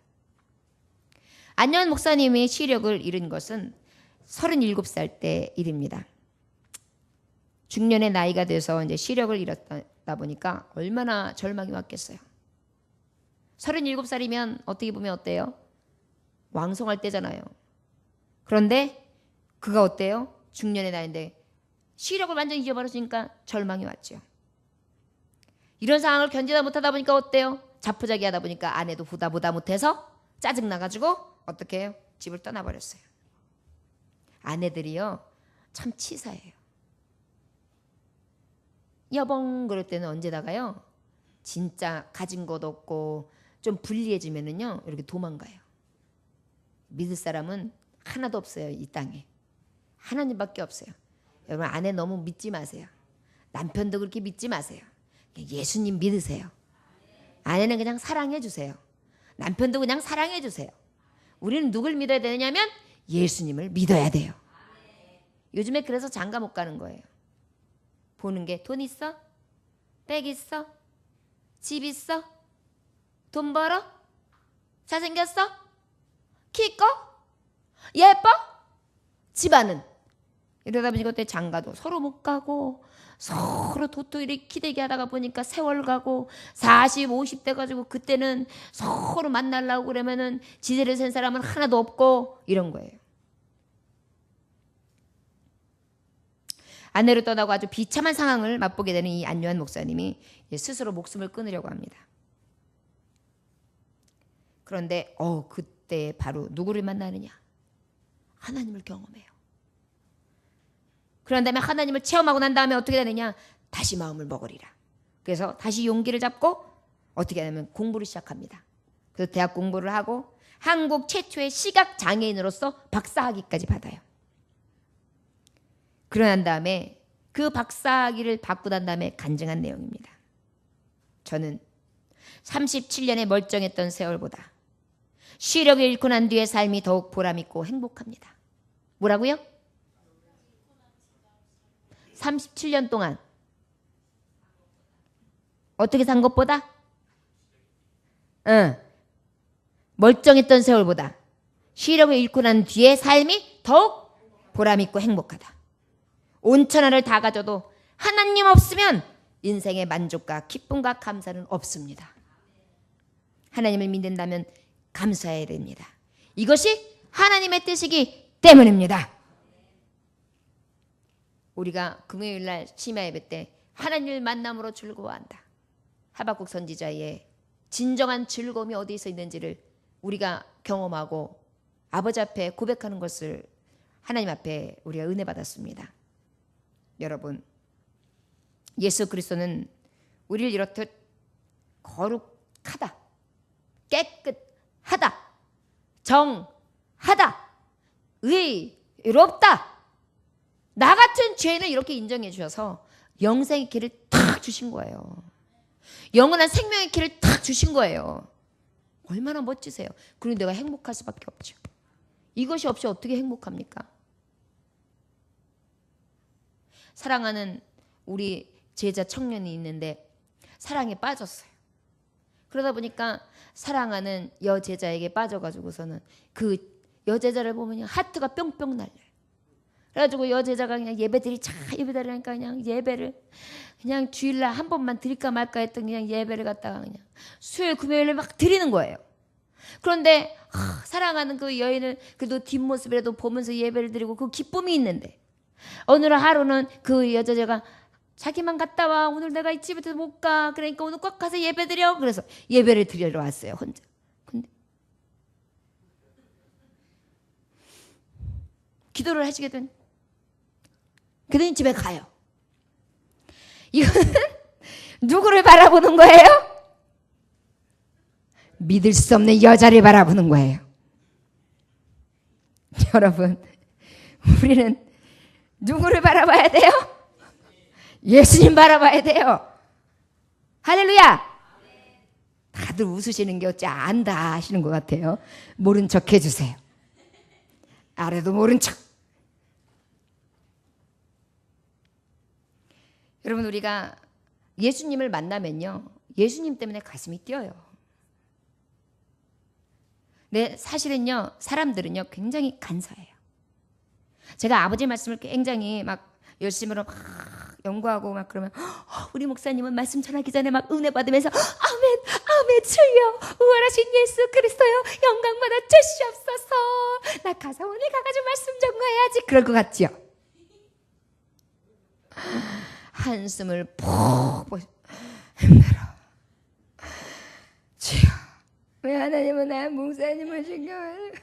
안요한 목사님이 시력을 잃은 것은 37살 때 일입니다. 중년의 나이가 돼서 이제 시력을 잃었다 보니까 얼마나 절망이 왔겠어요. 37살이면 어떻게 보면 어때요? 왕성할 때잖아요. 그런데 그가 어때요? 중년의 나이인데 시력을 완전히 잊어버렸으니까 절망이 왔죠. 이런 상황을 견디다 못하다 보니까 어때요? 자포자기하다 보니까 아내도 보다 못해서 짜증나가지고 어떻게 해요? 집을 떠나버렸어요. 아내들이요 참 치사해요. 여봉 그럴 때는 언제다가요? 진짜 가진 것 없고 좀 불리해지면은요 이렇게 도망가요. 믿을 사람은 하나도 없어요. 이 땅에 하나님밖에 없어요. 여러분 아내 너무 믿지 마세요. 남편도 그렇게 믿지 마세요. 예수님 믿으세요. 아내는 그냥 사랑해 주세요. 남편도 그냥 사랑해 주세요. 우리는 누굴 믿어야 되냐면 예수님을 믿어야 돼요. 요즘에 그래서 장가 못 가는 거예요. 보는 게 돈 있어? 백 있어? 집 있어? 돈 벌어? 잘생겼어? 키 커? 예뻐? 집안은? 이러다 보니까 그때 장가도 서로 못 가고 서로 도토리 키대기 하다가 보니까 세월 가고 40, 50대 가지고 그때는 서로 만나려고 그러면은 지대를 센 사람은 하나도 없고 이런 거예요. 아내를 떠나고 아주 비참한 상황을 맛보게 되는 이 안요한 목사님이 스스로 목숨을 끊으려고 합니다. 그런데 그때 바로 누구를 만나느냐? 하나님을 경험해요. 그런 다음에 하나님을 체험하고 난 다음에 어떻게 되느냐? 다시 마음을 먹으리라. 그래서 다시 용기를 잡고 어떻게 하냐면 공부를 시작합니다. 그래서 대학 공부를 하고 한국 최초의 시각장애인으로서 박사학위까지 받아요. 그러난 다음에 그 박사학위를 받고 난 다음에 간증한 내용입니다. 저는 37년의 멀쩡했던 세월보다 시력을 잃고 난 뒤의 삶이 더욱 보람있고 행복합니다. 뭐라고요? 37년 동안 어떻게 산 것보다? 멀쩡했던 세월보다 시력을 잃고 난 뒤의 삶이 더욱 보람있고 행복하다. 온천하를 다 가져도 하나님 없으면 인생의 만족과 기쁨과 감사는 없습니다. 하나님을 믿는다면 감사해야 됩니다. 이것이 하나님의 뜻이기 때문입니다. 우리가 금요일날 심야 예배 때 하나님을 만남으로 즐거워한다. 하박국 선지자의 진정한 즐거움이 어디서 있는지를 우리가 경험하고 아버지 앞에 고백하는 것을 하나님 앞에 우리가 은혜 받았습니다. 여러분, 예수 그리스도는 우리를 이렇듯 거룩하다, 깨끗하다, 정하다, 의롭다, 나 같은 죄인을 이렇게 인정해 주셔서 영생의 길을 탁 주신 거예요. 영원한 생명의 길을 탁 주신 거예요. 얼마나 멋지세요. 그리고 내가 행복할 수밖에 없죠. 이것이 없이 어떻게 행복합니까? 사랑하는 우리 제자 청년이 있는데 사랑에 빠졌어요. 그러다 보니까 사랑하는 여제자에게 빠져가지고서는 그 여제자를 보면 하트가 뿅뿅 날려요. 그래가지고 여제자가 그냥 예배드리 예배드리니까 그냥 예배를 그냥 주일날 한 번만 드릴까 말까 했던 그냥 예배를 갖다가 그냥 수요일 금요일에 막 드리는 거예요. 그런데 사랑하는 그 여인을 그래도 뒷모습이라도 보면서 예배를 드리고 그 기쁨이 있는데 어느 하루는 그 여자가 자기만 갔다 와. 오늘 내가 이 집에 못 가. 그러니까 오늘 꼭 가서 예배 드려. 그래서 예배를 드리러 왔어요. 혼자. 근데 기도를 하시게 된 그들은 집에 가요. 이거는 누구를 바라보는 거예요? 믿을 수 없는 여자를 바라보는 거예요. 여러분, 우리는 누구를 바라봐야 돼요? 예수님 바라봐야 돼요. 할렐루야. 다들 웃으시는 게 어찌 안다 하시는 것 같아요. 모른 척 해주세요. 알아도 모른 척. 여러분, 우리가 예수님을 만나면요, 예수님 때문에 가슴이 뛰어요. 네, 사실은요, 사람들은요 굉장히 간사해요. 제가 아버지 말씀을 굉장히 막 열심으로 막 연구하고 막 그러면 우리 목사님은 말씀 전하기 전에 막 은혜 받으면서 아멘 마음에 주여 우월하신 예수 그리스도여 영광 받아 주시옵소서. 나 가사원에 가가지고 말씀 전가해야지. 그럴 것 같지요? 한숨을 푹 힘들어. 주여 왜 하나님은 나 목사님을 신경을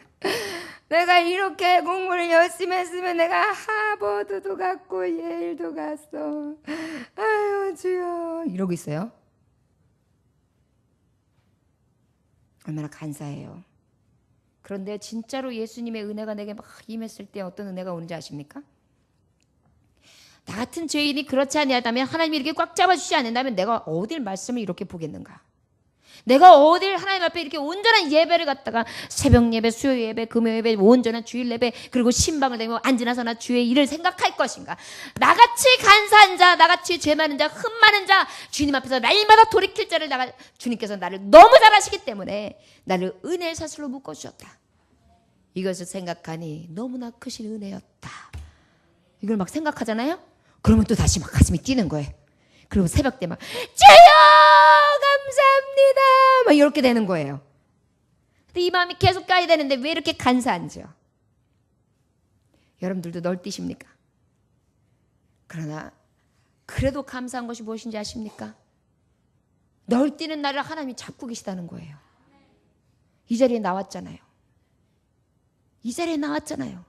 내가 이렇게 공부를 열심히 했으면 내가 하버드도 갔고 예일도 갔어. 아유 주여 이러고 있어요. 얼마나 간사해요. 그런데 진짜로 예수님의 은혜가 내게 막 임했을 때 어떤 은혜가 오는지 아십니까? 나 같은 죄인이 그렇지 아니하다면 하나님이 이렇게 꽉 잡아주지 않는다면 내가 어딜 말씀을 이렇게 보겠는가? 내가 어딜 하나님 앞에 이렇게 온전한 예배를 갖다가 새벽 예배, 수요 예배, 금요 예배, 온전한 주일 예배 그리고 신방을 다니고 앉으나서나 주의 일을 생각할 것인가? 나같이 간사한 자, 나같이 죄 많은 자, 흠 많은 자 주님 앞에서 날마다 돌이킬 자를 주님께서 나를 너무 잘 아시기 때문에 나를 은혜의 사슬로 묶어주셨다. 이것을 생각하니 너무나 크신 은혜였다. 이걸 막 생각하잖아요. 그러면 또 다시 막 가슴이 뛰는 거예요. 그리고 새벽 때 막 주여 감사합니다 막 이렇게 되는 거예요. 근데 이 마음이 계속 가야 되는데 왜 이렇게 간사한지요? 여러분들도 널뛰십니까? 그러나 그래도 감사한 것이 무엇인지 아십니까? 널뛰는 나를 하나님이 잡고 계시다는 거예요. 이 자리에 나왔잖아요. 이 자리에 나왔잖아요.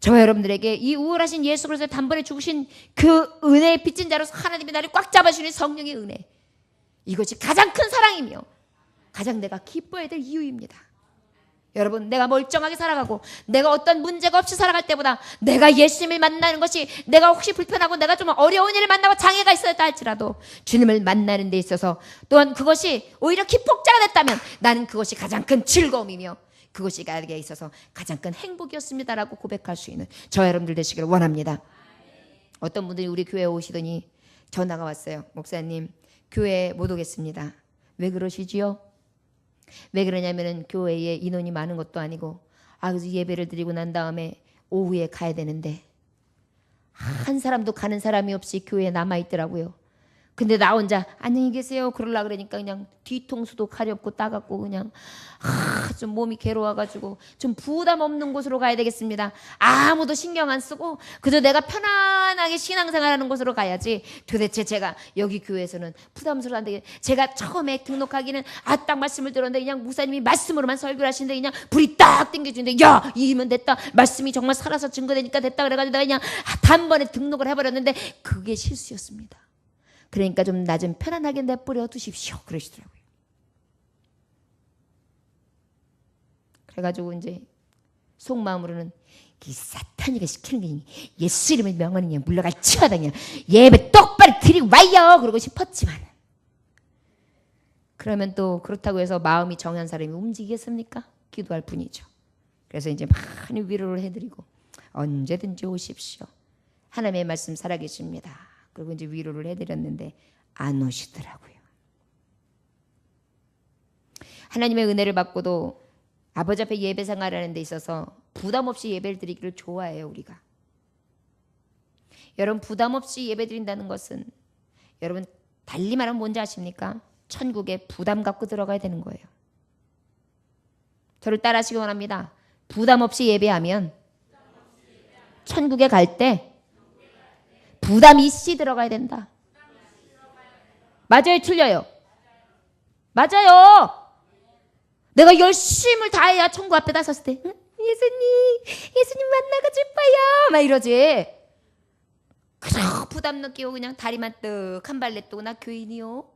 저와 여러분들에게 이 우월하신 예수 그리스도의 단번에 죽으신 그 은혜의 빚진 자로서 하나님이 나를 꽉 잡아주는 성령의 은혜, 이것이 가장 큰 사랑이며 가장 내가 기뻐해야 될 이유입니다. 여러분, 내가 멀쩡하게 살아가고 내가 어떤 문제가 없이 살아갈 때보다 내가 예수님을 만나는 것이, 내가 혹시 불편하고 내가 좀 어려운 일을 만나고 장애가 있었다 할지라도 주님을 만나는 데 있어서 또한 그것이 오히려 기폭자가 됐다면 나는 그것이 가장 큰 즐거움이며 그것이 나에게 있어서 가장 큰 행복이었습니다라고 고백할 수 있는 저와 여러분들 되시기를 원합니다. 어떤 분들이 우리 교회에 오시더니 전화가 왔어요. 목사님, 교회에 못 오겠습니다. 왜 그러시지요? 왜 그러냐면은 교회에 인원이 많은 것도 아니고 그래서 예배를 드리고 난 다음에 오후에 가야 되는데 한 사람도 가는 사람이 없이 교회에 남아있더라고요. 근데 나 혼자 안녕히 계세요 그러려 그러니까 그냥 뒤통수도 가렵고 따갑고 그냥 좀 몸이 괴로워가지고 좀 부담 없는 곳으로 가야 되겠습니다. 아무도 신경 안 쓰고 그저 내가 편안하게 신앙생활하는 곳으로 가야지. 도대체 제가 여기 교회에서는 부담스러운데, 제가 처음에 등록하기는 딱 말씀을 들었는데 그냥 목사님이 말씀으로만 설교를 하시는데 그냥 불이 딱 땡겨주는데 야 이면 됐다, 말씀이 정말 살아서 증거되니까 됐다 그래가지고 내가 그냥 단번에 등록을 해버렸는데 그게 실수였습니다. 그러니까 좀 나 좀 편안하게 내버려 두십시오 그러시더라고요. 그래가지고 이제 속마음으로는 이 사탄이가 시키는 게 예수 이름을 명하느냐 물러갈 치하다냐 예배 똑바로 드리고 와요 그러고 싶었지만, 그러면 또 그렇다고 해서 마음이 정한 사람이 움직이겠습니까? 기도할 뿐이죠. 그래서 이제 많이 위로를 해드리고 언제든지 오십시오. 하나님의 말씀 살아계십니다. 그리고 이제 위로를 해드렸는데 안 오시더라고요. 하나님의 은혜를 받고도 아버지 앞에 예배 생활하는 데 있어서 부담 없이 예배를 드리기를 좋아해요. 우리가. 여러분, 부담 없이 예배 드린다는 것은 여러분 달리 말하면 뭔지 아십니까? 천국에 부담 갖고 들어가야 되는 거예요. 저를 따라하시기 원합니다. 부담 없이 예배하면 천국에 갈 때 부담 있이 들어가야 된다. 맞아요? 틀려요? 맞아요. 내가 열심을 다해야 천국 앞에 나섰을 때 예수님 만나고 싶어요 막 이러지. 그저 부담 느끼고 그냥 다리만 떡 한 발 내뜨고 나 교인이요,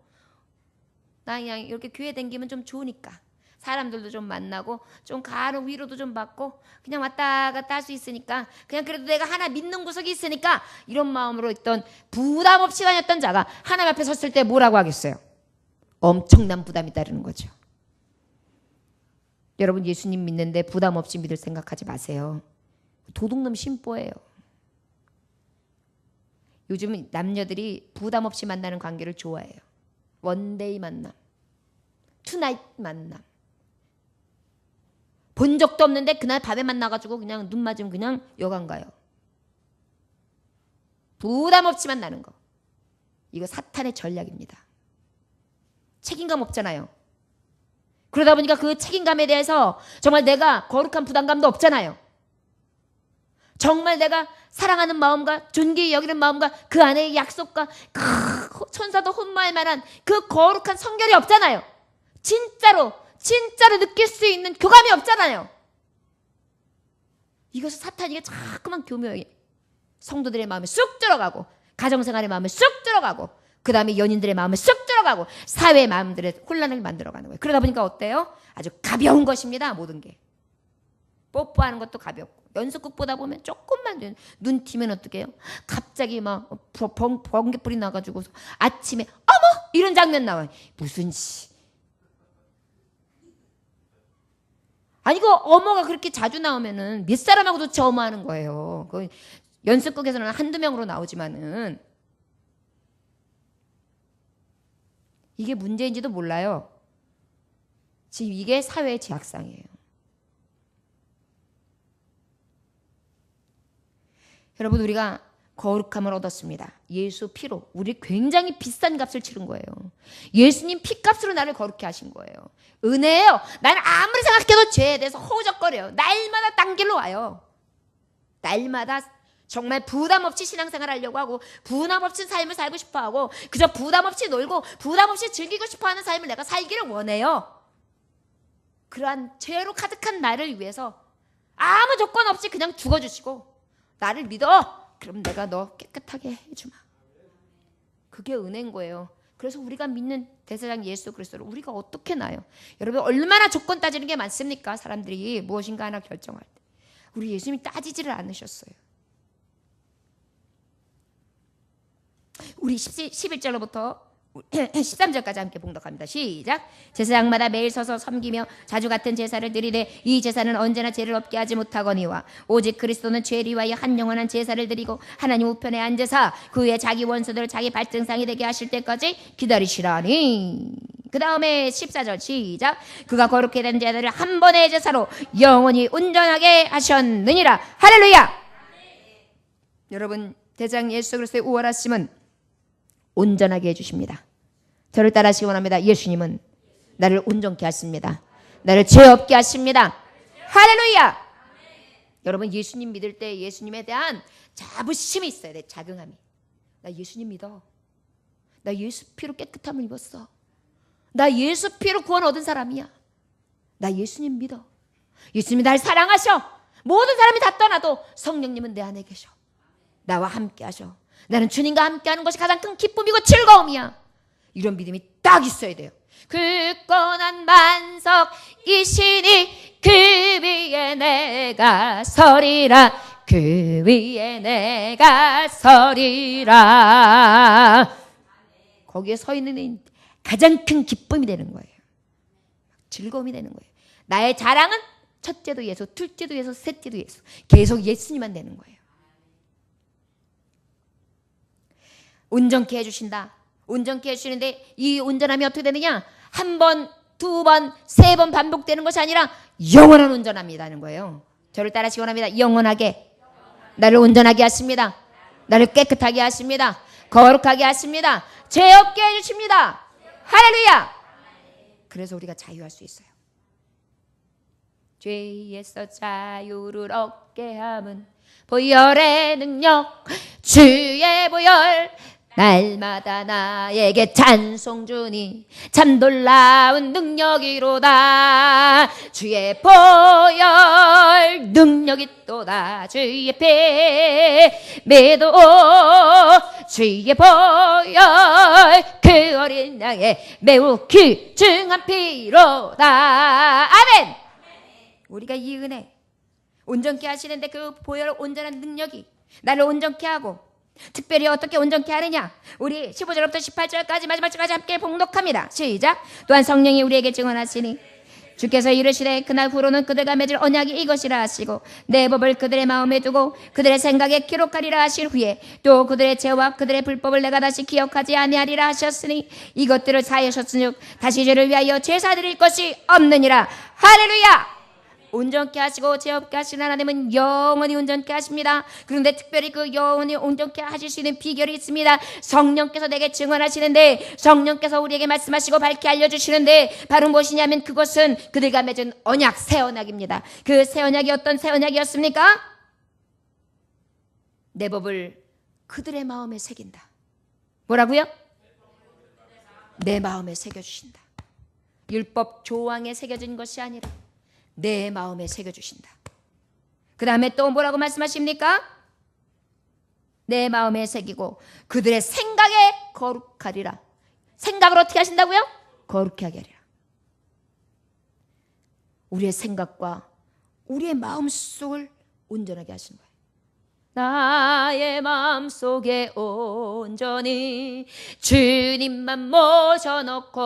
나 그냥 이렇게 교회 다니면 좀 좋으니까 사람들도 좀 만나고 좀 간혹 위로도 좀 받고 그냥 왔다 갔다 할 수 있으니까 그냥 그래도 내가 하나 믿는 구석이 있으니까 이런 마음으로 있던 부담 없이 다녔던 자가 하나님 앞에 섰을 때 뭐라고 하겠어요? 엄청난 부담이 따르는 거죠. 여러분, 예수님 믿는데 부담 없이 믿을 생각하지 마세요. 도둑놈 심보예요. 요즘 남녀들이 부담 없이 만나는 관계를 좋아해요. 원데이 만남, 투나잇 만남. 본 적도 없는데 그날 밤에 만나가지고 그냥 눈 맞으면 그냥 여관 가요. 부담 없이 만나는 거. 이거 사탄의 전략입니다. 책임감 없잖아요. 그러다 보니까 그 책임감에 대해서 정말 내가 거룩한 부담감도 없잖아요. 정말 내가 사랑하는 마음과 존귀히 여기는 마음과 그 안의 약속과 그 천사도 혼모할 만한 그 거룩한 성결이 없잖아요. 진짜로 느낄 수 있는 교감이 없잖아요. 이것을 사탄이가 자꾸만 교묘하게 성도들의 마음에 쑥 들어가고 가정생활의 마음에 쑥 들어가고 그 다음에 연인들의 마음에 쑥 들어가고 사회의 마음들의 혼란을 만들어가는 거예요. 그러다 보니까 어때요? 아주 가벼운 것입니다. 모든 게. 뽀뽀하는 것도 가볍고 연습극 보다 보면 조금만 눈 튀면 어떡 해요? 갑자기 막 번개불이 나가지고 아침에 어머! 이런 장면 나와요. 무슨 아니 그 어머가 그렇게 자주 나오면은 몇 사람하고도 저 어머하는 거예요. 그 연습극에서는 한두 명으로 나오지만은 이게 문제인지도 몰라요. 지금 이게 사회의 제약상이에요. 여러분 우리가 거룩함을 얻었습니다. 예수 피로 우리 굉장히 비싼 값을 치른 거예요. 예수님 피값으로 나를 거룩해 하신 거예요. 은혜예요. 나는 아무리 생각해도 죄에 대해서 허우적거려요. 날마다 딴 길로 와요. 날마다 정말 부담 없이 신앙생활 하려고 하고 부담 없이 삶을 살고 싶어하고 그저 부담 없이 놀고 부담 없이 즐기고 싶어하는 삶을 내가 살기를 원해요. 그러한 죄로 가득한 나를 위해서 아무 조건 없이 그냥 죽어주시고 나를 믿어. 그럼 내가 너 깨끗하게 해주마. 그게 은혜인 거예요. 그래서 우리가 믿는 대제사장 예수 그리스도를 우리가 어떻게 나요? 여러분 얼마나 조건 따지는 게 많습니까? 사람들이 무엇인가 하나 결정할 때. 우리 예수님이 따지지를 않으셨어요. 우리 11절로부터 13절까지 함께 봉독합니다. 시작. 제사장마다 매일 서서 섬기며 자주 같은 제사를 드리되 이 제사는 언제나 죄를 없게 하지 못하거니와 오직 그리스도는 죄를 위하여 한 영원한 제사를 드리고 하나님 우편에 앉으사 그 후에 자기 원수들을 자기 발등상이 되게 하실 때까지 기다리시라니. 그 다음에 14절 시작. 그가 거룩히 된 제사를 한 번의 제사로 영원히 온전하게 하셨느니라. 할렐루야. 여러분 대장 예수 그리스도의 우월하심은 온전하게 해주십니다. 저를 따라하시기 원합니다. 예수님은 나를 온전케 하십니다. 나를 죄 없게 하십니다. 할렐루야. 여러분 예수님 믿을 때 예수님에 대한 자부심이 있어야 돼. 자긍함이. 나 예수님 믿어. 나 예수 피로 깨끗함을 입었어. 나 예수 피로 구원 얻은 사람이야. 나 예수님 믿어. 예수님이 날 사랑하셔. 모든 사람이 다 떠나도 성령님은 내 안에 계셔. 나와 함께 하셔. 나는 주님과 함께하는 것이 가장 큰 기쁨이고 즐거움이야. 이런 믿음이 딱 있어야 돼요. 굳건한 반석이시니 그 위에 내가 서리라. 그 위에 내가 서리라. 거기에 서 있는 가장 큰 기쁨이 되는 거예요. 즐거움이 되는 거예요. 나의 자랑은 첫째도 예수, 둘째도 예수, 셋째도 예수. 계속 예수님만 되는 거예요. 온전케 해주신다. 온전케 해주시는데 이 온전함이 어떻게 되느냐? 한 번, 두 번, 세 번 반복되는 것이 아니라 영원한 온전함이라는 거예요. 저를 따라하시기 원합니다. 영원하게 나를 온전하게 하십니다. 나를 깨끗하게 하십니다. 거룩하게 하십니다. 죄 없게 해주십니다. 할렐루야. 그래서 우리가 자유할 수 있어요. 죄에서 자유를 얻게 함은 보혈의 능력 주의 보혈 날마다 나에게 찬송 주니 참 놀라운 능력이로다. 주의 보혈 능력이 또다. 주의 배매도 주의 보혈 그 어린 양의 매우 귀중한 피로다. 아멘. 우리가 이 은혜 온전케 하시는데 그 보혈 온전한 능력이 나를 온전케 하고 특별히 어떻게 온전케 하느냐? 우리 15절부터 18절까지 마지막까지 함께 봉독합니다. 시작. 또한 성령이 우리에게 증언하시니 주께서 이르시되 그날 후로는 그들과 맺을 언약이 이것이라 하시고 내 법을 그들의 마음에 두고 그들의 생각에 기록하리라 하실 후에 또 그들의 죄와 그들의 불법을 내가 다시 기억하지 아니하리라 하셨으니 이것들을 사하셨으니 다시 죄를 위하여 제사 드릴 것이 없느니라. 할렐루야. 온전케 하시고 죄 없게 하시는 하나님은 영원히 온전케 하십니다. 그런데 특별히 그 영원히 온전케 하실 수 있는 비결이 있습니다. 성령께서 내게 증언하시는데, 성령께서 우리에게 말씀하시고 밝게 알려주시는데, 바로 무엇이냐면 그것은 그들과 맺은 언약, 새 언약입니다. 그 새 언약이 어떤 새 언약이었습니까? 내 법을 그들의 마음에 새긴다. 뭐라고요? 내 마음에 새겨주신다. 율법 조항에 새겨진 것이 아니라 내 마음에 새겨주신다. 그 다음에 또 뭐라고 말씀하십니까? 내 마음에 새기고 그들의 생각에 거룩하리라. 생각을 어떻게 하신다고요? 거룩하게 하리라. 우리의 생각과 우리의 마음속을 온전하게 하시는 거예요. 나의 마음속에 온전히 주님만 모셔놓고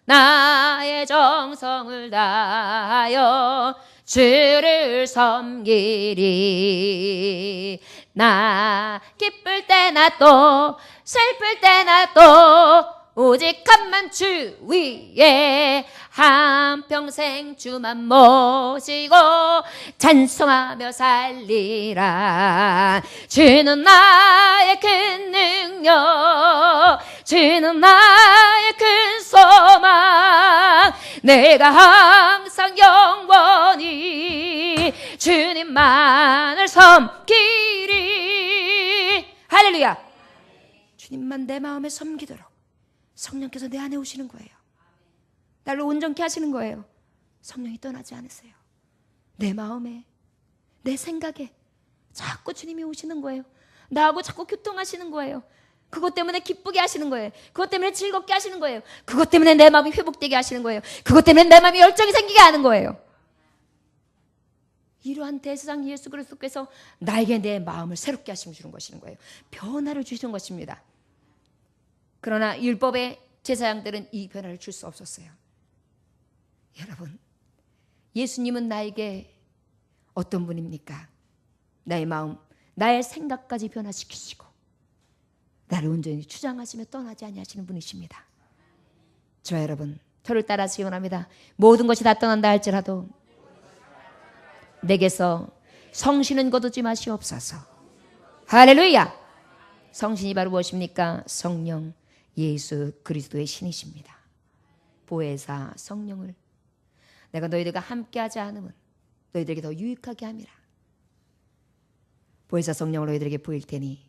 나의 정성을 다하여 주를 섬기리. 나 기쁠 때나 또 슬플 때나 또 오직 한만 주 위에 한평생 주만 모시고 찬송하며 살리라. 주는 나의 큰 능력, 주는 나의 큰 소망, 내가 항상 영원히 주님만을 섬기리. 할렐루야. 주님만 내 마음에 섬기도록 성령께서 내 안에 오시는 거예요. 나를 온전케 하시는 거예요. 성령이 떠나지 않으세요. 내 마음에, 내 생각에 자꾸 주님이 오시는 거예요. 나하고 자꾸 교통하시는 거예요. 그것 때문에 기쁘게 하시는 거예요. 그것 때문에 즐겁게 하시는 거예요. 그것 때문에 내 마음이 회복되게 하시는 거예요. 그것 때문에 내 마음이 열정이 생기게 하는 거예요. 이러한 대세상 예수 그리스도께서 나에게 내 마음을 새롭게 하시면 주는 것인 거예요. 변화를 주시는 것입니다. 그러나 율법의 제사장들은 이 변화를 줄 수 없었어요. 여러분, 예수님은 나에게 어떤 분입니까? 나의 마음, 나의 생각까지 변화시키시고 나를 온전히 주장하시며 떠나지 아니하시는 분이십니다. 저 여러분, 저를 따라서 기원합니다. 모든 것이 다 떠난다 할지라도 내게서 성신은 거두지 마시옵소서. 할렐루야. 성신이 바로 무엇입니까? 성령 예수 그리스도의 신이십니다. 보혜사 성령을 내가 너희들과 함께하지 않으면 너희들에게 더 유익하게 함이라. 보혜사 성령을 너희들에게 보일 테니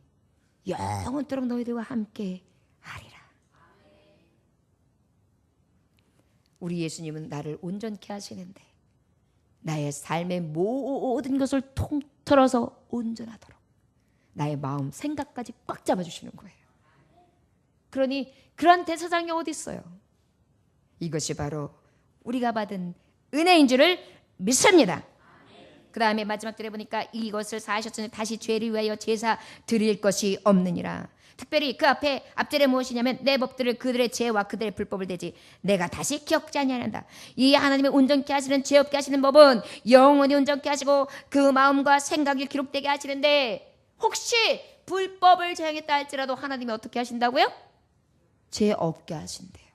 영원토록 너희들과 함께 하리라. 우리 예수님은 나를 온전케 하시는데 나의 삶의 모든 것을 통틀어서 온전하도록 나의 마음, 생각까지 꽉 잡아주시는 거예요. 그러니 그런 대사장이 어디 있어요? 이것이 바로 우리가 받은 은혜인 줄을 믿습니다. 그 다음에 마지막 절에 보니까 이것을 사하셨으니 다시 죄를 위하여 제사 드릴 것이 없느니라. 특별히 그 앞절에 무엇이냐면 내 법들을 그들의 죄와 그들의 불법을 대지 내가 다시 기억지 아니한다. 이 하나님의 온전케 하시는 죄 없게 하시는 법은 영원히 온전케 하시고 그 마음과 생각이 기록되게 하시는데, 혹시 불법을 저행했다 할지라도 하나님이 어떻게 하신다고요? 죄 없게 하신대요.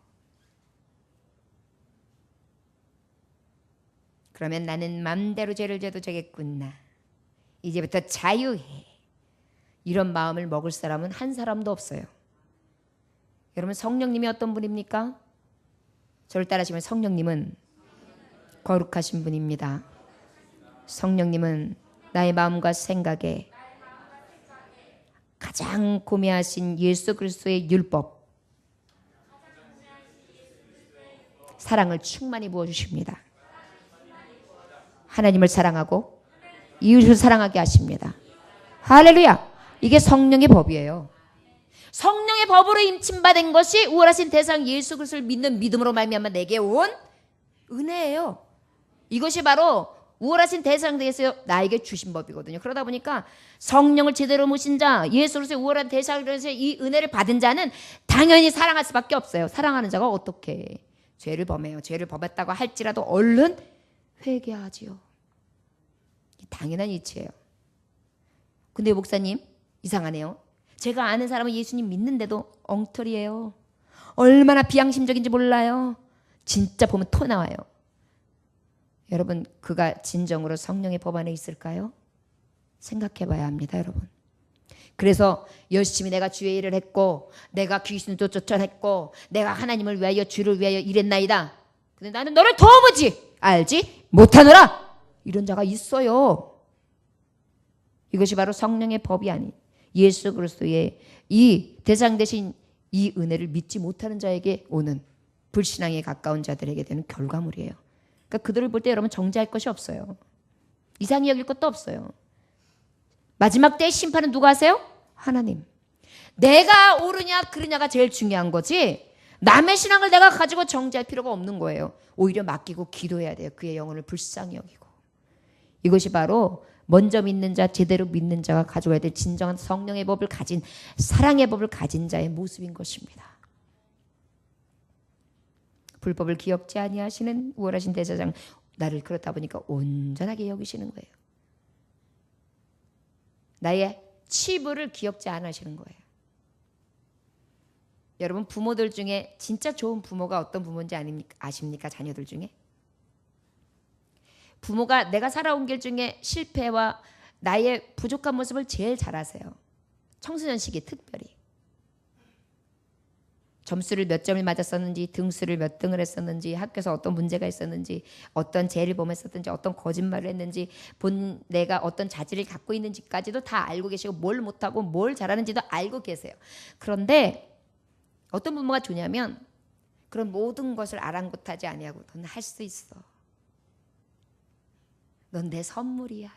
그러면 나는 맘대로 죄를 져도 되겠구나. 이제부터 자유해. 이런 마음을 먹을 사람은 한 사람도 없어요. 여러분, 성령님이 어떤 분입니까? 저를 따라하시면 성령님은 거룩하신 분입니다. 성령님은 나의 마음과 생각에 가장 고매하신 예수 그리스도의 율법, 사랑을 충만히 부어주십니다. 하나님을 사랑하고 이웃을 사랑하게 하십니다. 할렐루야. 이게 성령의 법이에요. 성령의 법으로 임침받은 것이 우월하신 대상 예수 그리스도를 믿는 믿음으로 말미암아 내게 온 은혜예요. 이것이 바로 우월하신 대상에서 나에게 주신 법이거든요. 그러다 보니까 성령을 제대로 모신 자, 예수 그리스도의 우월한 대상에서 이 은혜를 받은 자는 당연히 사랑할 수밖에 없어요. 사랑하는 자가 어떻게 죄를 범해요? 죄를 범했다고 할지라도 얼른 회개하지요. 당연한 이치예요. 근데 목사님, 이상하네요. 제가 아는 사람은 예수님 믿는데도 엉터리예요. 얼마나 비양심적인지 몰라요. 진짜 보면 토 나와요. 여러분, 그가 진정으로 성령의 법 안에 있을까요? 생각해 봐야 합니다, 여러분. 그래서 열심히 내가 주의 일을 했고, 내가 귀신도 쫓아냈고, 내가 하나님을 위하여 주를 위하여 일했나이다. 근데 나는 너를 도와보지 알지 못하노라. 이런 자가 있어요. 이것이 바로 성령의 법이 아닌 예수 그리스도의 이 대상 대신 이 은혜를 믿지 못하는 자에게 오는 불신앙에 가까운 자들에게 되는 결과물이에요. 그러니까 그들을 볼 때 여러분 정죄할 것이 없어요. 이상히 여길 것도 없어요. 마지막 때의 심판은 누가 하세요? 하나님. 내가 옳으냐 그르냐가 제일 중요한 거지, 남의 신앙을 내가 가지고 정죄할 필요가 없는 거예요. 오히려 맡기고 기도해야 돼요. 그의 영혼을 불쌍히 여기고. 이것이 바로 먼저 믿는 자, 제대로 믿는 자가 가져야 될 진정한 성령의 법을 가진, 사랑의 법을 가진 자의 모습인 것입니다. 불법을 기억지 아니하시는 우월하신 대제사장, 나를 그렇다 보니까 온전하게 여기시는 거예요. 나의 치부를 기억지 않으시는 거예요. 여러분, 부모들 중에 진짜 좋은 부모가 어떤 부모인지 아십니까? 자녀들 중에? 부모가 내가 살아온 길 중에 실패와 나의 부족한 모습을 제일 잘 아세요. 청소년 시기에 특별히. 점수를 몇 점을 맞았었는지, 등수를 몇 등을 했었는지, 학교에서 어떤 문제가 있었는지, 어떤 죄를 범했었는지, 어떤 거짓말을 했는지, 내가 어떤 자질을 갖고 있는지까지도 다 알고 계시고, 뭘 못하고 뭘 잘하는지도 알고 계세요. 그런데 어떤 부모가 좋냐면 그런 모든 것을 아랑곳하지 아니하고, 넌 할 수 있어. 넌 내 선물이야.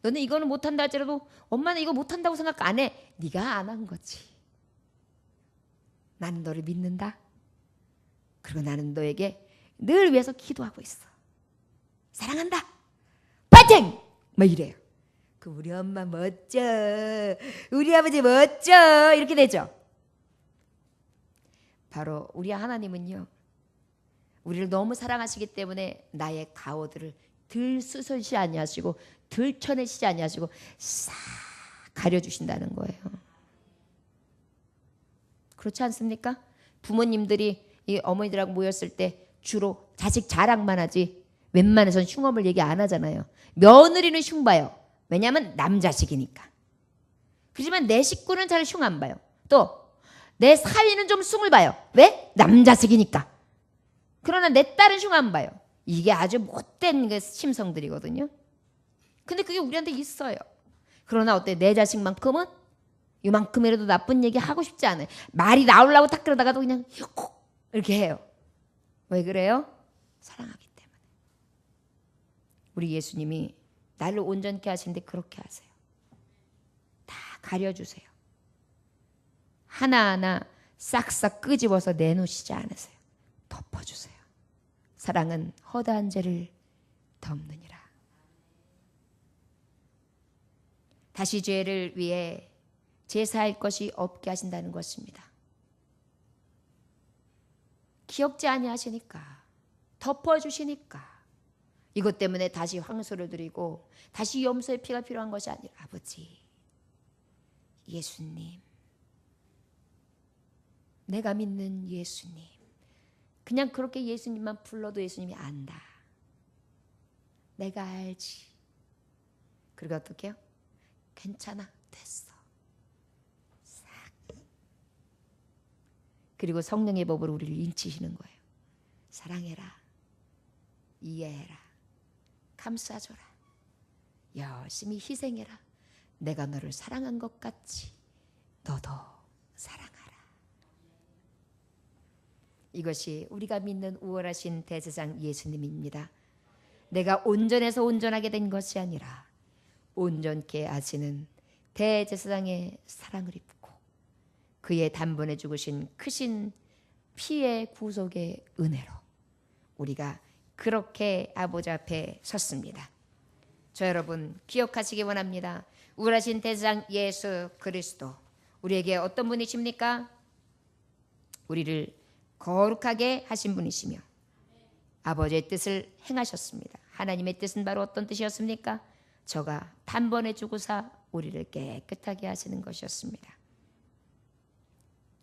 너는 이거는 못한다 할지라도 엄마는 이거 못한다고 생각 안 해. 네가 안 한 거지. 나는 너를 믿는다. 그리고 나는 너에게 늘 위해서 기도하고 있어. 사랑한다. 파이팅! 뭐 이래요. 그 우리 엄마 멋져. 우리 아버지 멋져. 이렇게 되죠. 바로 우리 하나님은요, 우리를 너무 사랑하시기 때문에 나의 가오들을 들쑤시지 아니하시고 들춰내시지 아니하시고 싹 가려주신다는 거예요. 그렇지 않습니까? 부모님들이 이 어머니들하고 모였을 때 주로 자식 자랑만 하지 웬만해선 흉엄을 얘기 안 하잖아요. 며느리는 흉 봐요. 왜냐하면 남자식이니까. 그렇지만 내 식구는 잘 흉 안 봐요. 또 내 사위는 좀 숭을 봐요. 왜? 남자식이니까. 그러나 내 딸은 흉 안 봐요. 이게 아주 못된 심성들이거든요. 근데 그게 우리한테 있어요. 그러나 어때? 내 자식만큼은 이만큼이라도 나쁜 얘기 하고 싶지 않아요. 말이 나오려고 딱 그러다가도 그냥 이렇게 해요. 왜 그래요? 사랑하기 때문에. 우리 예수님이 나를 온전케 하시는데 그렇게 하세요. 다 가려주세요. 하나하나 싹싹 끄집어서 내놓으시지 않으세요. 덮어주세요. 사랑은 허다한 죄를 덮느니라. 다시 죄를 위해 제사할 것이 없게 하신다는 것입니다. 기억지 아니하시니까, 덮어주시니까, 이것 때문에 다시 황소를 드리고 다시 염소의 피가 필요한 것이 아니라, 아버지, 예수님, 내가 믿는 예수님, 그냥 그렇게 예수님만 불러도 예수님이 안다. 내가 알지. 그리고 어떻게 해요? 괜찮아, 됐어. 싹. 그리고 성령의 법으로 우리를 인치시는 거예요. 사랑해라, 이해해라, 감싸줘라, 열심히 희생해라. 내가 너를 사랑한 것 같이 너도 사랑하라. 이것이 우리가 믿는 우월하신 대제사장 예수님입니다. 내가 온전해서 온전하게 된 것이 아니라 온전케 하시는 대제사장의 사랑을 입고 그의 단번에 죽으신 크신 피의 구속의 은혜로 우리가 그렇게 아버지 앞에 섰습니다. 저 여러분 기억하시기 원합니다. 우월하신 대제사장 예수 그리스도, 우리에게 어떤 분이십니까? 우리를 거룩하게 하신 분이시며 아버지의 뜻을 행하셨습니다. 하나님의 뜻은 바로 어떤 뜻이었습니까? 저가 단번에 죽으사 우리를 깨끗하게 하시는 것이었습니다.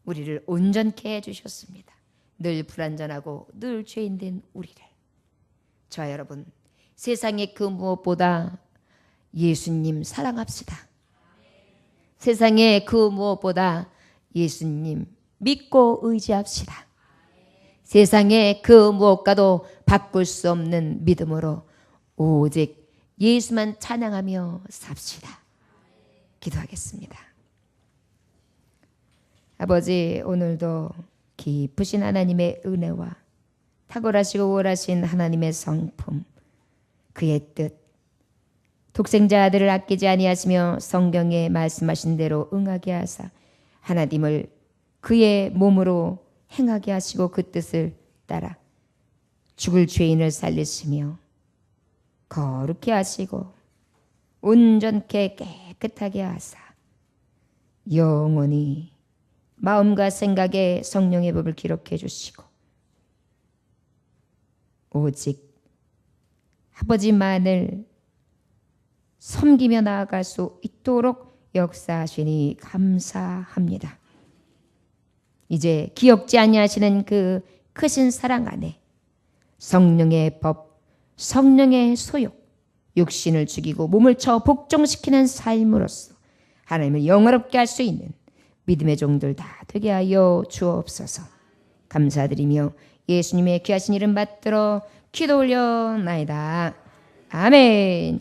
우리를 온전케 해주셨습니다. 늘 불완전하고 늘 죄인된 우리를 저와 여러분, 세상의 그 무엇보다 예수님 사랑합시다. 세상의 그 무엇보다 예수님 믿고 의지합시다. 세상의 그 무엇과도 바꿀 수 없는 믿음으로 오직 예수만 찬양하며 삽시다. 기도하겠습니다. 아버지, 오늘도 깊으신 하나님의 은혜와 탁월하시고 우월하신 하나님의 성품, 그의 뜻, 독생자 아들을 아끼지 아니하시며 성경에 말씀하신 대로 응하게 하사 하나님을 그의 몸으로 행하게 하시고 그 뜻을 따라 죽을 죄인을 살리시며 거룩히 하시고 온전케 깨끗하게 하사 영원히 마음과 생각에 성령의 법을 기록해 주시고 오직 아버지만을 섬기며 나아갈 수 있도록 역사하시니 감사합니다. 이제 기억지 아니하시는 그 크신 사랑 안에 성령의 법, 성령의 소욕, 육신을 죽이고 몸을 쳐 복종시키는 삶으로써 하나님을 영화롭게 할 수 있는 믿음의 종들 다 되게 하여 주옵소서. 감사드리며 예수님의 귀하신 이름 받들어 기도 올려나이다. 아멘.